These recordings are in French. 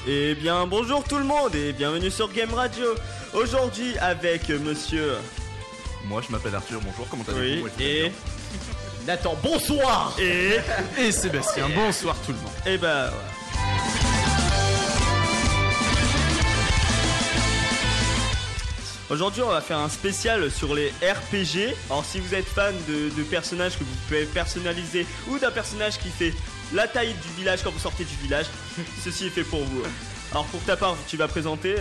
Eh bien bonjour tout le monde et bienvenue sur Game Radio. Aujourd'hui avec monsieur... Moi je m'appelle Arthur, bonjour, comment allez-vous? Oui, et... Nathan, bonsoir. Et Sébastien, bonsoir tout le monde. Et bah... voilà. Aujourd'hui on va faire un spécial sur les RPG. Alors si vous êtes fan de personnages que vous pouvez personnaliser ou d'un personnage qui fait la taille du village quand vous sortez du village, ceci est fait pour vous. Alors pour ta part tu vas présenter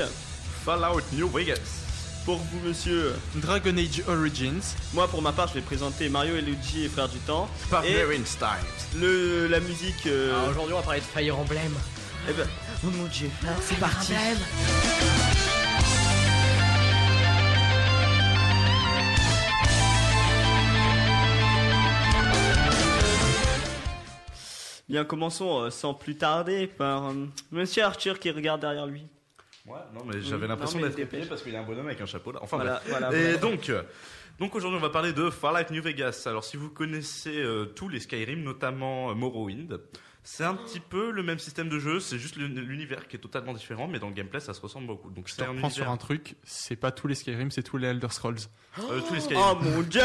Fallout New Vegas. Pour vous monsieur Dragon Age Origins. Moi pour ma part je vais présenter Mario et Luigi et Frères du Temps. Barbarian Styles. La musique Alors aujourd'hui on va parler de Fire Emblem. Eh ben, oh mon dieu, alors c'est parti. Bien, commençons sans plus tarder par monsieur Arthur qui regarde derrière lui. Ouais, non mais j'avais l'impression d'être épais parce qu'il y a un bonhomme avec un chapeau là. Enfin Voilà, bref. voilà, Et voilà. donc aujourd'hui on va parler de Fallout New Vegas. Alors si vous connaissez tous les Skyrim, notamment Morrowind, c'est un petit peu le même système de jeu, c'est juste l'univers qui est totalement différent, mais dans le gameplay ça se ressemble beaucoup. Donc Je te reprends sur un truc, c'est pas tous les Skyrim, c'est tous les Elder Scrolls. tous les Skyrim. Oh mon dieu,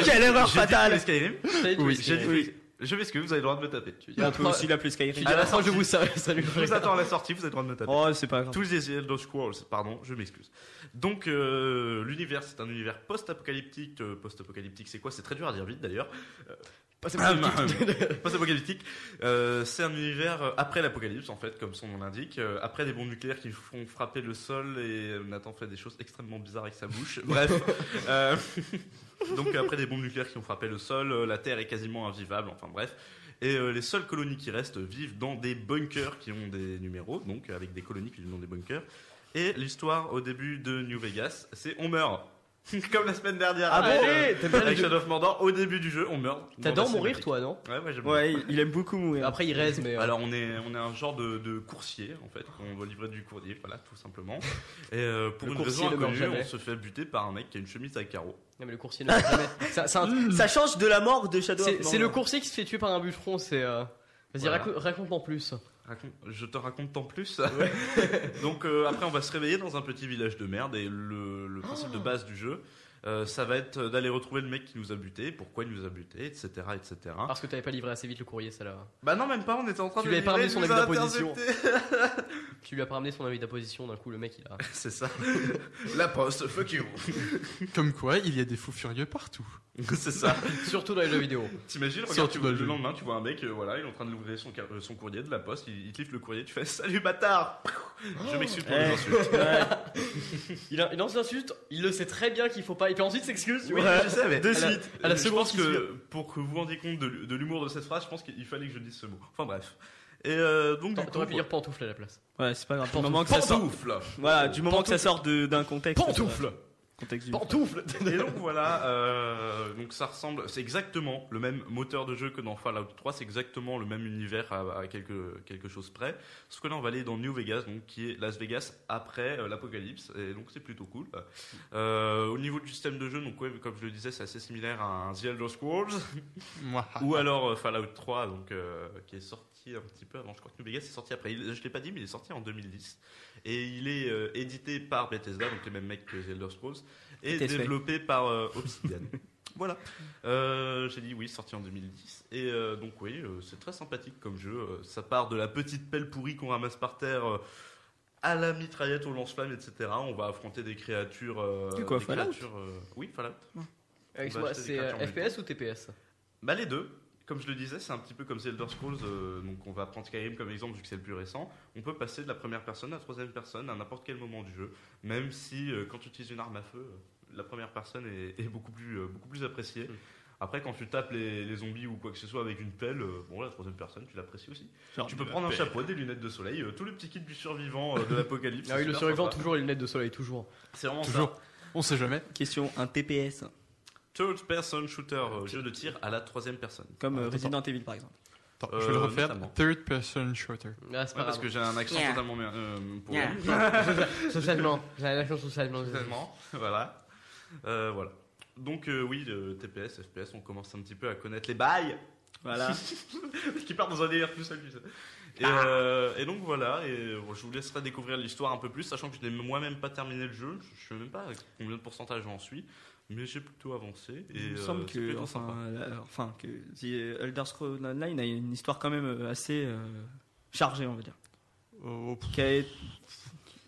quelle erreur J'ai dit tous les fatale. Skyrim. Oui. J'ai dit Oui. Je m'excuse, vous avez le droit de me taper. On peut aussi l'appeler Skyrim. À la fin je vous salue. Je vous attends à la sortie, vous avez le droit de me taper. Oh c'est pas grave. Tous les Elder Scrolls, pardon, je m'excuse. Donc l'univers, c'est un univers post-apocalyptique. Post-apocalyptique, c'est quoi? C'est très dur à dire vite d'ailleurs. Post-apocalyptique, c'est un univers après l'apocalypse en fait, comme son nom l'indique. Après des bombes nucléaires qui font frapper le sol et Nathan fait des choses extrêmement bizarres avec sa bouche. Bref. Donc après des bombes nucléaires qui ont frappé le sol, la Terre est quasiment invivable. Enfin bref. Et les seules colonies qui restent vivent dans des bunkers qui ont des numéros, donc avec des colonies qui vivent dans des bunkers. Et l'histoire au début de New Vegas, c'est on meurt. Comme la semaine dernière. Ah bon, t'aimes bien avec les Shadow of Mordor, au début du jeu, on meurt. T'adores Bon, bah, mourir c'est toi, non? Ouais, j'aime Ouais, il aime beaucoup mourir. Après il reste mais... Alors on est un genre de coursier en fait, on va livrer du courrier, voilà tout simplement. Et pour Le une coursier raison ne meurt inconnue, jamais. on se fait buter par un mec qui a une chemise à carreaux. Non mais le coursier ne meurt jamais. Ça change de la mort de Shadow of C'est Mordor. le coursier qui se fait tuer par un bûcheron, c'est... Vas-y, Voilà. raconte en plus. Je te raconte en plus. Donc après on va se réveiller dans un petit village de merde et le principe de base du jeu, ça va être d'aller retrouver le mec qui nous a buté, pourquoi il nous a buté, etc. etc. Parce que t'avais pas livré assez vite le courrier, ça là. Bah non même pas, on était en train Tu de lui avais pas livrer, ramené son il nous avis a d'apposition. intercepté. Tu lui as pas ramené son avis d'apposition, d'un coup le mec il a... C'est ça. La poste, fuck you. Comme quoi, il y a des fous furieux partout. C'est ça. Surtout dans les jeux vidéo. T'imagines, regarde, Surtout dans le le jeu. lendemain, tu vois un mec, voilà, il est en train de l'ouvrir son courrier de la poste, il te livre le courrier, tu fais salut bâtard. Je m'excuse pour les insultes. Il lance l'insulte, il le sait très bien qu'il faut pas... Et puis ensuite s'excuse. Oui, je sais, mais de À la- suite. à la je seconde pense qui que suit. pour que vous vous rendiez compte de l'humour de cette phrase, je pense qu'il fallait que je dise ce mot. Enfin bref. Et donc du coup, T'aurais pu dire pantoufle à la place. Ouais, c'est pas grave. Du moment que ça sort, pantoufle. voilà, du moment que ça sort d'un contexte. Pantoufle. Contexte du... Pantoufle. Et donc voilà, donc ça ressemble, c'est exactement le même moteur de jeu que dans Fallout 3, c'est exactement le même univers à quelque chose près. Sauf que là on va aller dans New Vegas, donc qui est Las Vegas après l'apocalypse, et donc c'est plutôt cool. Au niveau du système de jeu, donc ouais, comme je le disais, c'est assez similaire à un The Elder Scrolls, ou alors Fallout 3, donc qui est sorti un petit peu avant. Je crois que New Vegas est sorti après. Je l'ai pas dit, mais il est sorti en 2010. Et il est édité par Bethesda, donc les mêmes mecs que The Elder Scrolls, et Bethesda. développé par Obsidian. Voilà. J'ai dit oui, sorti en 2010. Et donc oui, c'est très sympathique comme jeu. Ça part de la petite pelle pourrie qu'on ramasse par terre à la mitraillette, au lance-flamme, etc. On va affronter des créatures... C'est quoi, des Fallout créatures, oui, Fallout. Excuse-moi, acheter des c'est créatures en FPS ou TPS? Bah les deux. Comme je le disais, c'est un petit peu comme The Elder Scrolls, donc on va prendre Skyrim comme exemple vu que c'est le plus récent. On peut passer de la première personne à la troisième personne à n'importe quel moment du jeu, même si quand tu utilises une arme à feu, la première personne est beaucoup plus appréciée. Après, quand tu tapes les zombies ou quoi que ce soit avec une pelle, bon, la troisième personne, tu l'apprécies aussi. Genre, Tu peux prendre un chapeau, des lunettes de soleil, tout le petit kit du survivant de l'apocalypse. Ah oui, c'est le super survivant, sympa. toujours les lunettes de soleil, toujours. C'est vraiment Toujours. ça. On sait jamais. Question, un TPS. Third person shooter, jeu de tir à la troisième personne. Comme Resident Evil par exemple. Attends, je vais le refaire. notamment. Third person shooter. Ah, c'est pas Ouais, parce grave. que j'ai un accent Yeah. totalement pour Yeah. Socialement. J'ai la chance socialement. Totalement, voilà. Voilà. Donc oui, TPS, FPS, on commence un petit peu à connaître les bails. Voilà. qui part dans un délire tout seul. Et donc voilà, je vous laisserai découvrir l'histoire un peu plus, sachant que je n'ai moi-même pas terminé le jeu. Je ne sais même pas avec combien de pourcentage j'en suis, mais j'ai plutôt avancé. Et Il me semble c'est que, plutôt sympa. que The Elder Scrolls Online a une histoire quand même assez chargée, on va dire.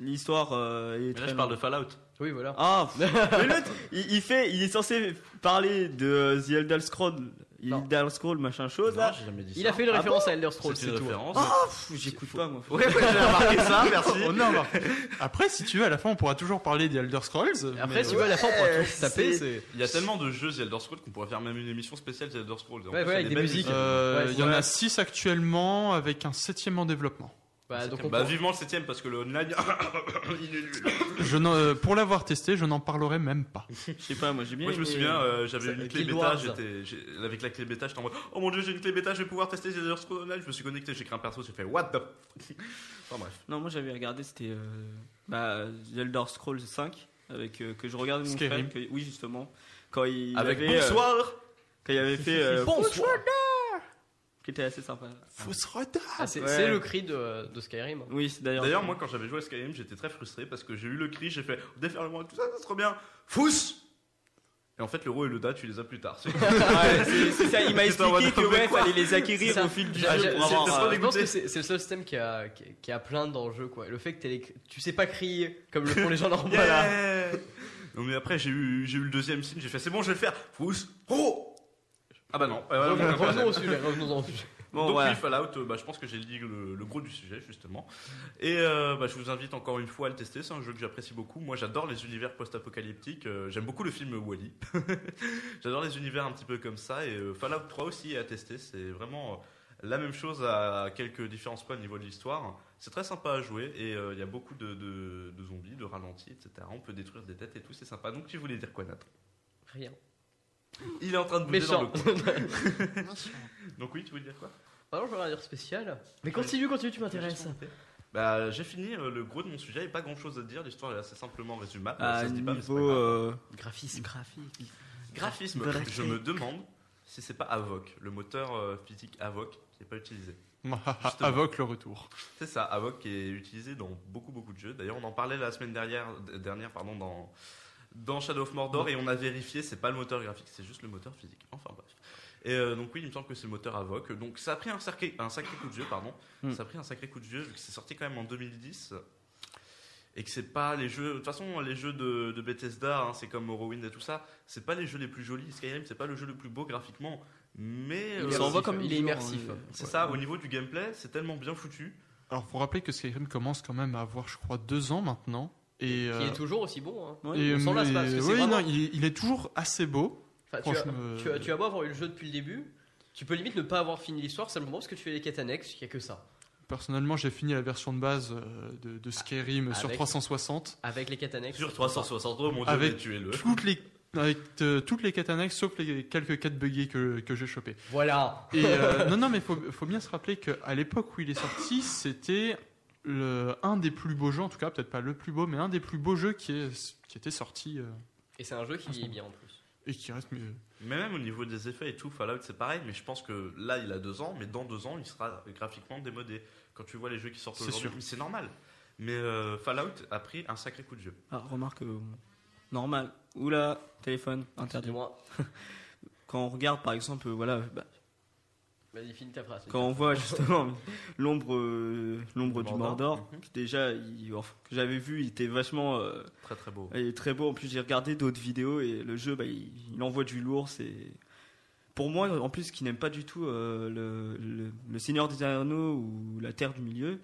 L'histoire est Mais très là, je parle de Fallout. Oui, voilà. Ah, mais l'autre, il est censé parler de The Elder Scrolls, machin chose Non, là. j'ai jamais dit ça. Il a fait une Ah référence à Elder Scrolls, C'est c'est une tout. référence. J'écoute pas moi. Ouais, j'ai remarqué ça, merci. On a remarqué. Après, si tu veux, à la fin, on pourra toujours parler des Elder Scrolls. Après, mais- si tu veux, à la fin, on pourra tous taper. c'est- Il y a tellement de jeux The Elder Scrolls qu'on pourrait faire même une émission spéciale The Elder Scrolls. En Ouais, plus, ouais, il y a avec des belles musiques. musiques. Il y en Ouais. a 6 actuellement, avec un 7ème en développement. Bah, donc on Bah, pourra- vivement le 7ème parce que le online, il est nul. Pour l'avoir testé, je n'en parlerai même pas. Je sais pas, moi j'ai bien. Moi je me aimé, souviens, j'avais ça- une clé Guild bêta, Wars. avec la clé bêta, j'étais en mode oh mon dieu, j'ai une clé bêta, je vais pouvoir tester The Elder Scrolls Online. Je me suis connecté, j'ai créé un perso, j'ai fait what the. Enfin bref. Non, moi j'avais regardé, c'était The Elder Scrolls 5 avec que je regardais mon Skyrim. frère. Oui, justement. Quand il Avec avait bonsoir. quand il avait fait Bonsoir. qui était assez sympa. Ah, c'est Ouais. c'est le cri de Skyrim. Oui, c'est D'ailleurs, moi quand j'avais joué à Skyrim, j'étais très frustré parce que j'ai eu le cri, j'ai fait déferlement et tout ça, ça serait bien. Fous. Et en fait, le ro et le da, tu les as plus tard. Ouais, c'est ça, il m'a J'étais en mode, expliqué que mais ouais, quoi fallait les acquérir C'est ça. au fil du J'ai- jeu j'ai- pour c'est- avoir, c'est- Je pense dégoûté. que c'est le seul système qui a plein dans le jeu, quoi. Et le fait que tu sais pas crier comme le font les gens normaux. Yeah. Non mais après j'ai eu le deuxième signe, j'ai fait c'est bon, je vais le faire. Fous. Oh. Ah bah non. Revenons au sujet, revenons au sujet. Bon, Donc voilà. oui, Fallout, je pense que j'ai dit le gros du sujet justement. Et je vous invite encore une fois à le tester, c'est un jeu que j'apprécie beaucoup. Moi j'adore les univers post-apocalyptiques, j'aime beaucoup le film Wall-E. J'adore les univers un petit peu comme ça et Fallout 3 aussi est à tester, c'est vraiment la même chose à quelques différences près au niveau de l'histoire. C'est très sympa à jouer et il y a beaucoup de zombies, de ralentis, etc. On peut détruire des têtes et tout, c'est sympa. Donc tu voulais dire quoi Nathan? Rien. Il est en train de bouger dans le Méchant. coin. Donc oui, tu voulais dire quoi? Alors, je vais rien dire spécial. Mais continue, tu m'intéresses. Bah, j'ai fini le gros de mon sujet, il n'y a pas grand chose à dire, l'histoire est assez simplement résumable. À ça se dit pas, mais c'est pas niveau grave. Graphisme. Graphisme, graphique. je me demande si c'est pas Avoc, le moteur physique Avoc qui n'est pas utilisé. Avoc le retour. C'est ça, Avoc qui est utilisé dans beaucoup de jeux. D'ailleurs, on en parlait la semaine dernière dans Shadow of Mordor et on a vérifié, c'est pas le moteur graphique, c'est juste le moteur physique. Enfin bref. Et donc oui, il me semble que c'est le moteur Avoc. Donc ça a pris un sacré coup de vieux, pardon. Ça a pris un sacré coup de vieux vu que c'est sorti quand même en 2010 et que c'est pas les jeux. De toute façon, les jeux de Bethesda, hein, c'est comme Morrowind et tout ça. C'est pas les jeux les plus jolis. Skyrim, c'est pas le jeu le plus beau graphiquement, mais Il est Ça envoie immersif, comme il est une immersif. jour, c'est ça. Au niveau du gameplay, c'est tellement bien foutu. Alors, faut rappeler que Skyrim commence quand même à avoir, je crois, 2 ans maintenant. Et, Qui est toujours aussi bon. Hein. Ouais. et, on s'en lasse pas, parce que c'est oui, vraiment- non, il est toujours assez beau. Enfin, Franchement, tu as beau avoir eu le jeu depuis le début, tu peux limite ne pas avoir fini l'histoire simplement parce que tu fais les quêtes annexes, il n'y a que ça. Personnellement, j'ai fini la version de base de Skyrim sur Avec- 360. Avec les quêtes annexes. Sur 360 euros, mon dieu, Avec mais tuez-le. Toutes les quêtes annexes, sauf les quelques quêtes buggées que j'ai chopées. Voilà. Et non, mais faut bien se rappeler qu'à l'époque où il est sorti, c'était un des plus beaux jeux, en tout cas, peut-être pas le plus beau, mais un des plus beaux jeux qui était sorti Et c'est un jeu qui est bien en plus. et qui reste. Mais même au niveau des effets et tout, Fallout c'est pareil, mais je pense que là il a 2 ans, mais dans 2 ans il sera graphiquement démodé. Quand tu vois les jeux qui sortent C'est aujourd'hui, sûr. mais c'est normal. Mais Fallout a pris un sacré coup de vieux. Ah, remarque normal. Oula, téléphone interdit. Dis-moi. Quand on regarde par exemple Vas-y, finis ta phrase. quand on voit justement l'ombre du Mordor, Mhm. qui déjà que j'avais vu, il était vachement Très très beau. il est très beau. En plus, j'ai regardé d'autres vidéos et le jeu, il envoie du lourd. C'est pour moi, en plus, qui n'aime pas du tout le Seigneur des Anneaux ou la Terre du Milieu.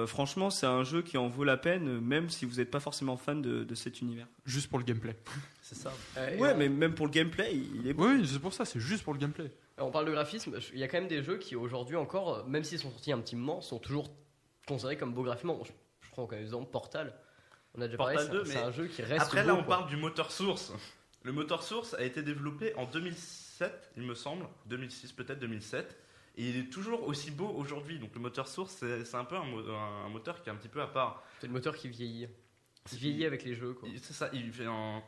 Franchement, c'est un jeu qui en vaut la peine, même si vous n'êtes pas forcément fan de cet univers. Juste pour le gameplay. C'est ça. Ouais, mais même pour le gameplay, il est beau. Oui, c'est pour ça, c'est juste pour le gameplay. On parle de graphisme, il y a quand même des jeux qui aujourd'hui encore, même s'ils sont sortis un petit moment, sont toujours considérés comme beaux graphiquement. Je prends comme exemple Portal. On a déjà parlé, Portal 2, c'est mais un jeu qui reste Après beau, là on quoi. parle du moteur source. Le moteur source a été développé en 2007, il me semble, 2006 peut-être 2007. Et il est toujours aussi beau aujourd'hui. Donc le moteur source, c'est un peu un moteur qui est un petit peu à part. C'est le moteur qui vieillit. Il vieillit avec les jeux, quoi. C'est ça, il fait un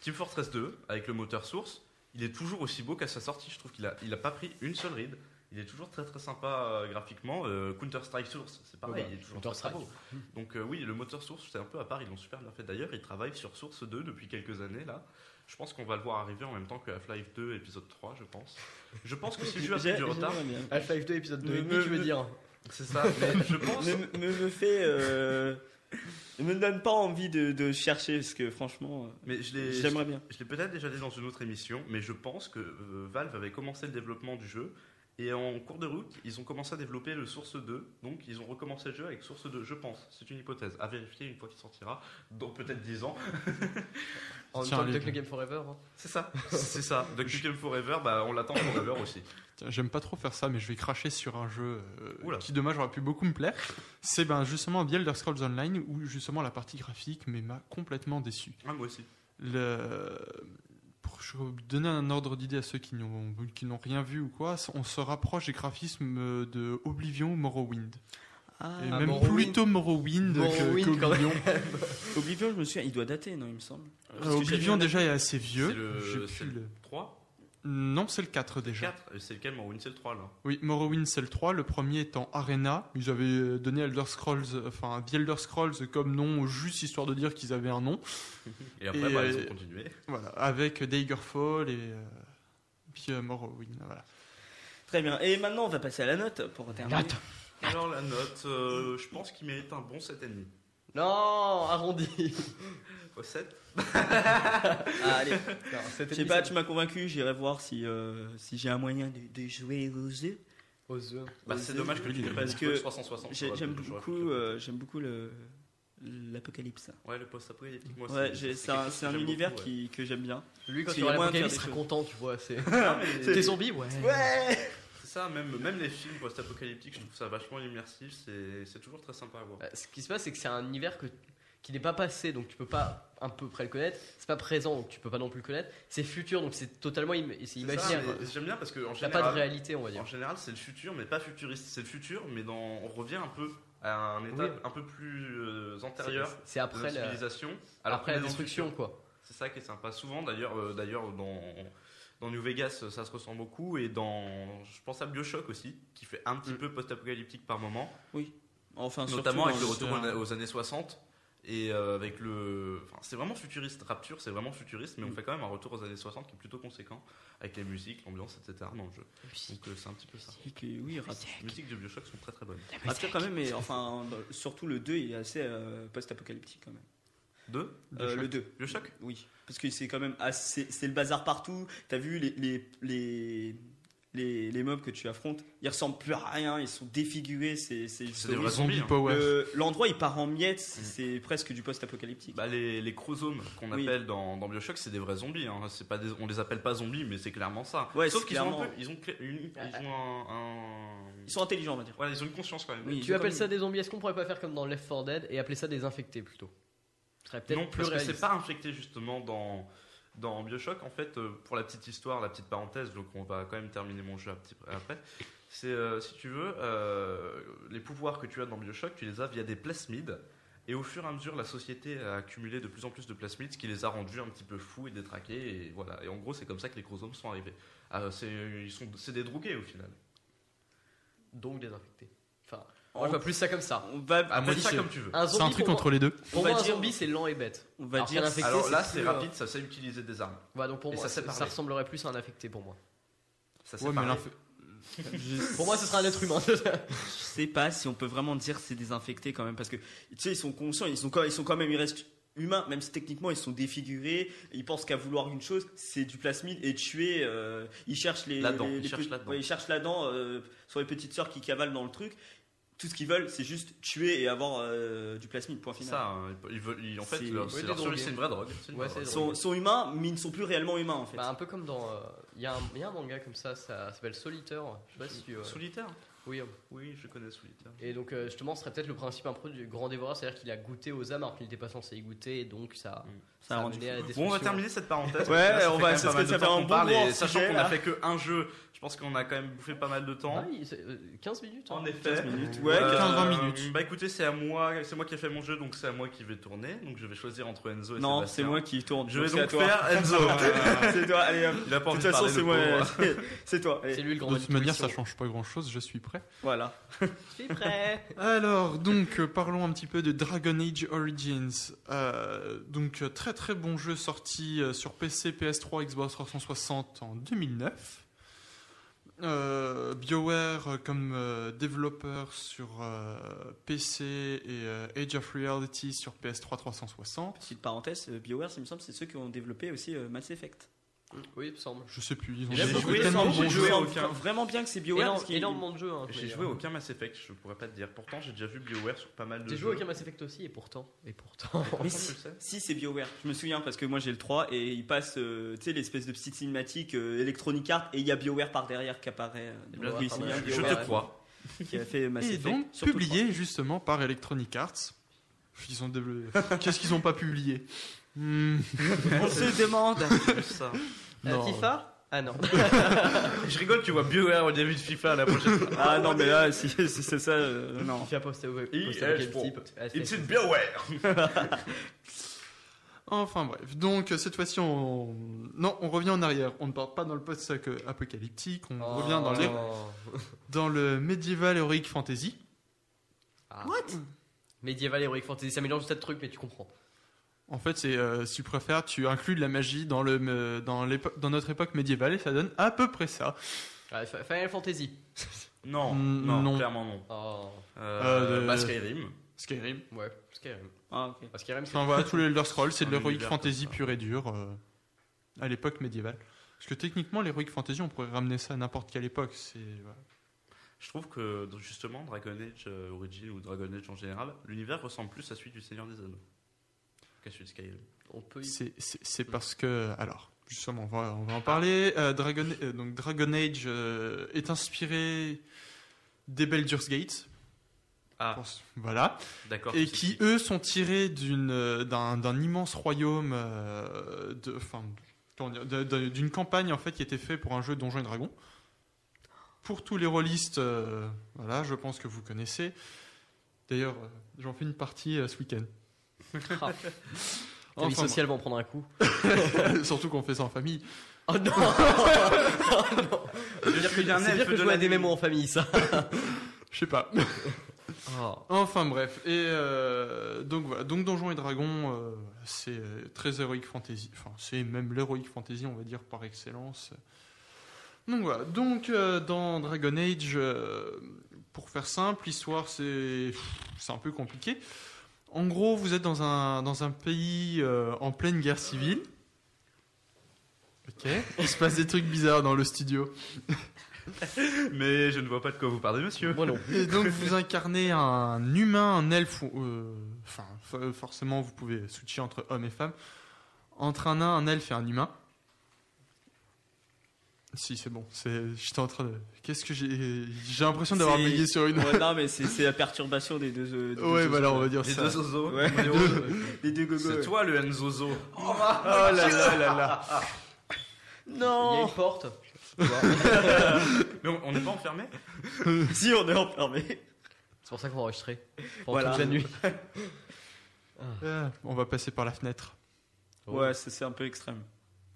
Team Fortress 2 avec le moteur source. il est toujours aussi beau qu'à sa sortie. Je trouve qu'il a pas pris une seule ride. Il est toujours très très sympa graphiquement. Counter-Strike Source, c'est pareil, il est toujours très, très beau. Donc oui, le moteur Source, c'est un peu à part, ils l'ont super bien fait. D'ailleurs, ils travaillent sur Source 2 depuis quelques années là. Je pense qu'on va le voir arriver en même temps que Half-Life 2 épisode 3, je pense. Je pense que si le jeu a pris du retard, Half-Life 2 épisode 2 tu veux dire. c'est ça, mais je pense... Ne me donne pas envie de chercher parce que franchement, Mais j'aimerais bien. Je l'ai peut-être déjà dit dans une autre émission, mais je pense que Valve avait commencé le développement du jeu et en cours de route, ils ont commencé à développer le Source 2. Donc ils ont recommencé le jeu avec Source 2, je pense. C'est une hypothèse à vérifier une fois qu'il sortira, dans peut-être 10 ans. En même temps que Duck Nukem Forever. Hein. C'est ça, c'est ça. Duck Nukem Forever, on l'attend Forever aussi. Tiens, j'aime pas trop faire ça, mais je vais cracher sur un jeu Oula. qui, dommage, aurait pu beaucoup me plaire. C'est justement The Elder Scrolls Online, où justement la partie graphique m'a complètement déçu. Ah, moi aussi. Pour vous donner un ordre d'idée à ceux qui n'ont rien vu ou quoi, on se rapproche des graphismes de Oblivion ou Morrowind. Et même Morrowind. plutôt Morrowind qu'Oblivion. Oblivion, je me souviens, il doit dater, non, il me semble. Parce que Oblivion j'avais- déjà est assez vieux. C'est le 3 Non, c'est le 4 déjà. 4 c'est lequel Morrowind? C'est le 3 là. Oui, Morrowind c'est le 3, le premier étant Arena. Ils avaient donné Elder Scrolls, The Elder Scrolls comme nom, juste histoire de dire qu'ils avaient un nom. Et après, ils ont continué. Voilà, avec Daggerfall et puis Morrowind. Voilà. Très bien. Et maintenant, on va passer à la note pour terminer. Note. Alors la note, je pense qu'il mérite un bon 7,5. Non, arrondi. Au 7 Ah, allez. Non, Je sais pas, tu m'as convaincu. J'irai voir si j'ai un moyen de jouer aux jeux. Aux œufs. c'est dommage que tu n'aies pas Parce dit que 360. J'aime beaucoup l'apocalypse. Ouais, le post-apocalyptique, moi Ouais, aussi. c'est un univers que j'aime bien. Lui, quand Parce il qu'il y a aura moyen de l'apocalypse, il faire sera des content, tu vois. C'est C'est des zombies, ouais. Ouais. ça, même les films post-apocalyptiques, je trouve ça vachement immersif. C'est toujours très sympa à voir. Ce qui se passe, c'est que c'est un univers qui n'est pas passé, donc tu peux pas à peu près le connaître. C'est pas présent, donc tu peux pas non plus le connaître. C'est futur, donc c'est totalement c'est C'est imaginaire. ça, mais j'aime bien parce que en Il n'y a pas de général, réalité, on va dire. en général, c'est le futur, mais pas futuriste. C'est le futur, mais on revient un peu à un état Oui. un peu plus antérieur C'est de après la la, civilisation. après qu'on la est dans le destruction, futur. quoi. C'est ça qui est sympa. Souvent, d'ailleurs, dans New Vegas, ça se ressent beaucoup. Et je pense à BioShock aussi, qui fait un petit peu post-apocalyptique par moment. Enfin, Notamment avec le surtout retour aux années 60. Et avec c'est vraiment futuriste. Rapture, c'est vraiment futuriste, mais on fait quand même un retour aux années 60 qui est plutôt conséquent. Avec les musiques, l'ambiance, etc. dans le jeu. Donc c'est un petit peu ça. Oui, Les musiques de BioShock sont très très bonnes. Rapture quand même, mais enfin, surtout le 2 est assez post-apocalyptique quand même. Deux Le 2. BioShock. Oui, parce que c'est quand même assez, c'est le bazar partout. T'as vu les mobs que tu affrontes, ils ressemblent plus à rien, ils sont défigurés, c'est C'est des vrais zombies. Hein. Power. l'endroit il part en miettes, c'est presque du post-apocalyptique. Les chromosomes qu'on Oui. appelle dans BioShock, c'est des vrais zombies. Hein. C'est pas on les appelle pas zombies, mais c'est clairement ça. Ouais, Sauf c'est qu'ils clairement- ont un peu, ils ont Ils sont intelligents, on va dire. voilà, ils ont une conscience quand même. Oui. Tu ils ont appelles comme- ça des zombies, est-ce qu'on pourrait pas faire comme dans Left 4 Dead et appeler ça des infectés plutôt? Ce serait peut-être Non, plus parce que réaliste. c'est pas infecté justement dans BioShock. En fait, pour la petite histoire, la petite parenthèse, donc on va quand même terminer mon jeu un petit peu après. C'est si tu veux, les pouvoirs que tu as dans BioShock, tu les as via des plasmides. Et au fur et à mesure, la société a accumulé de plus en plus de plasmides, ce qui les a rendus un petit peu fous et détraqués. Et voilà. Et en gros, c'est comme ça que les chromosomes sont arrivés. C'est des drogués au final. Donc des infectés. Enfin, moi je vois plus ça comme ça. On va, Appelle ça comme tu veux. Un C'est un zombie, truc pour entre les deux. moi, pour On va moi, un dire- zombie c'est lent et bête. on va Alors dire qu'un infecté, Alors là, c'est c'est plus, rapide, ça sait utiliser des armes. Voilà, donc pour Et moi, ça sait ça parler. ressemblerait plus à un infecté pour moi. Ça sait Ouais, mais parler. Pour moi, ce sera un être humain. je sais pas si on peut vraiment dire que c'est des infectés quand même, parce que tu sais, ils sont conscients, ils sont quand même, ils restent humains, même si techniquement ils sont défigurés, ils pensent qu'à vouloir une chose, c'est du plasmide et tuer, ils cherchent Là-dedans, ils cherchent là-dedans. ouais, ils cherchent là-dedans, sur les petites sœurs qui cavalent dans le truc. Tout ce qu'ils veulent, c'est juste tuer et avoir du plasmide, point C'est final. ça, hein. En fait, C'est- leur Oui, des survie, drogués. c'est une vraie drogue. C'est une Ouais, vraie c'est drogue. des Ils sont humains, mais ils ne sont plus réellement humains en fait. Bah, un peu comme dans. Il y a un manga comme ça s'appelle Solitaire. Je sais pas si tu. Solitaire. Oui. Oui, je connais Solitaire. Et donc justement, ce serait peut-être le principe un peu du grand dévoreur, c'est-à-dire qu'il a goûté aux âmes alors qu'il n'était pas censé y goûter, et donc ça Ça a a rendu mené à la Bon, on destruction. va terminer cette parenthèse. Ouais, parce que là, on va- ça ça fait fait quand même un pas mal de temps qu'on bon parle, gros et sachant sujet, qu'on a là. fait que un jeu, je pense qu'on a quand même bouffé pas mal de temps. Ah, 15 minutes. hein. En effet. 15 minutes. Ouais, 15-20 minutes. Bah écoutez, c'est moi qui ai fait mon jeu, donc c'est à moi qui vais tourner. Donc je vais choisir entre Enzo et Non, Sébastien. c'est moi qui tourne. Je vais c'est à donc toi. faire Enzo. C'est toi, allez hop. Il a pas De envie toute de façon, parler, c'est le moi. pauvre. C'est toi. Allez. C'est lui le grand De toute manière, ça intuition. change pas grand chose, je suis prêt. Voilà. Je suis prêt. Alors, donc, parlons un petit peu de Dragon Age Origins. Donc, très très bon jeu sorti sur PC, PS3, Xbox 360 en 2009. BioWare comme développeur sur PC et Age of Reality sur PS3 360. Petite parenthèse, BioWare, il me semble, c'est ceux qui ont développé aussi Mass Effect. Oui, il me semble. Je sais plus, ils ont Il a fait beaucoup tellement de j'ai bons joué jeux. aucun. Vraiment bien que c'est BioWare. parce qu'il- Énormément de jeux. Hein, J'ai joué aucun Mass Effect, je pourrais pas te dire. Pourtant, j'ai déjà vu BioWare sur pas mal de J'ai jeux. joué aucun Mass Effect aussi, et pourtant. Mais Comment si, tu le sais si, c'est BioWare. Je me souviens parce que moi j'ai le 3 et il passe, tu sais, l'espèce de petite cinématique Electronic Arts et il y a BioWare par derrière qui apparaît. Eh Donc bien, oui, c'est bien je Je BioWare te crois. qui a fait Mass Et Effect. donc, surtout publié justement par Electronic Arts. Ils ont Qu'est-ce qu'ils ont pas publié le 3. On se demande. C'est juste ça. Non. FIFA Ah non. Je rigole, tu vois BioWare au début de FIFA la prochaine fois. Ah non, mais là, si c'est ça, non. FIFA posté au EA quel Sport. type It's in BioWare. Enfin bref, donc cette fois-ci non, on revient en arrière, on ne part pas dans le post-apocalyptique, on Oh. revient dans le Medieval Heroic Fantasy. What Medieval Heroic Fantasy, ça mélange 7 trucs, mais tu comprends. En fait, c'est si tu préfères, tu inclus de la magie dans notre époque médiévale et ça donne à peu près ça. Ah, Final Fantasy. Non, Non. non, clairement non. Oh. Bah, Skyrim. Skyrim. Ouais, Skyrim. Ah, ok. Skyrim, c'est Enfin voilà, tous les Elder Scrolls, c'est de Un l'Heroic univers Fantasy comme ça. pur et dur à l'époque médiévale. Parce que techniquement, l'Heroic Fantasy, on pourrait ramener ça à n'importe quelle époque. Voilà. Je trouve que justement Dragon Age Origin ou Dragon Age en général, l'univers ressemble plus à celui du Seigneur des Anneaux qu'à celui de Skyrim. On peut y... C'est parce que, alors, justement, on va en parler. Donc Dragon Age est inspiré des Baldur's Gate. Ah, Voilà. d'accord. Et c'est- qui, eux, sont tirés d'un immense royaume, d'une campagne en fait qui était fait pour un jeu Donjons et Dragons. Pour tous les rôlistes, voilà, je pense que vous connaissez. D'ailleurs, j'en fais une partie ce week-end. Ah. Ta vie Enfin, sociale va en prendre un coup. surtout qu'on fait ça en famille. Oh non. Je veux dire qu'il y a un C'est elfe dire que de je la vois des nuit. mémos en famille, ça. Je sais pas. Oh. Enfin bref, et donc voilà, donc Donjons et Dragons, c'est très Heroic Fantasy, enfin c'est même l'Heroic Fantasy on va dire par excellence. Donc voilà, donc dans Dragon Age, pour faire simple, l'histoire c'est un peu compliqué. En gros, vous êtes dans un pays en pleine guerre civile. Ok, il se passe des trucs bizarres dans le studio. Mais je ne vois pas de quoi vous parlez, monsieur. Moi non. Et donc vous incarnez un humain, un elfe, forcément vous pouvez switcher entre homme et femme, entre un nain, un elfe et un humain. Si c'est bon, j'étais en train de... Qu'est-ce que j'ai l'impression d'avoir C'est- bugué sur une... Ouais, non, mais c'est la perturbation des deux. des Ouais deux voilà, os, on va quoi. dire Les ça. deux zozos. Ouais. On est heureux. Les deux gogos. C'est ouais. toi le Enzozo. Oh là là là là. Il y a Non. une porte. Mais on n'est pas enfermé. Si on est enfermé. C'est pour ça qu'on va enregistrer pendant Voilà. toute la nuit. On va passer par la fenêtre. Ouais, c'est un peu extrême.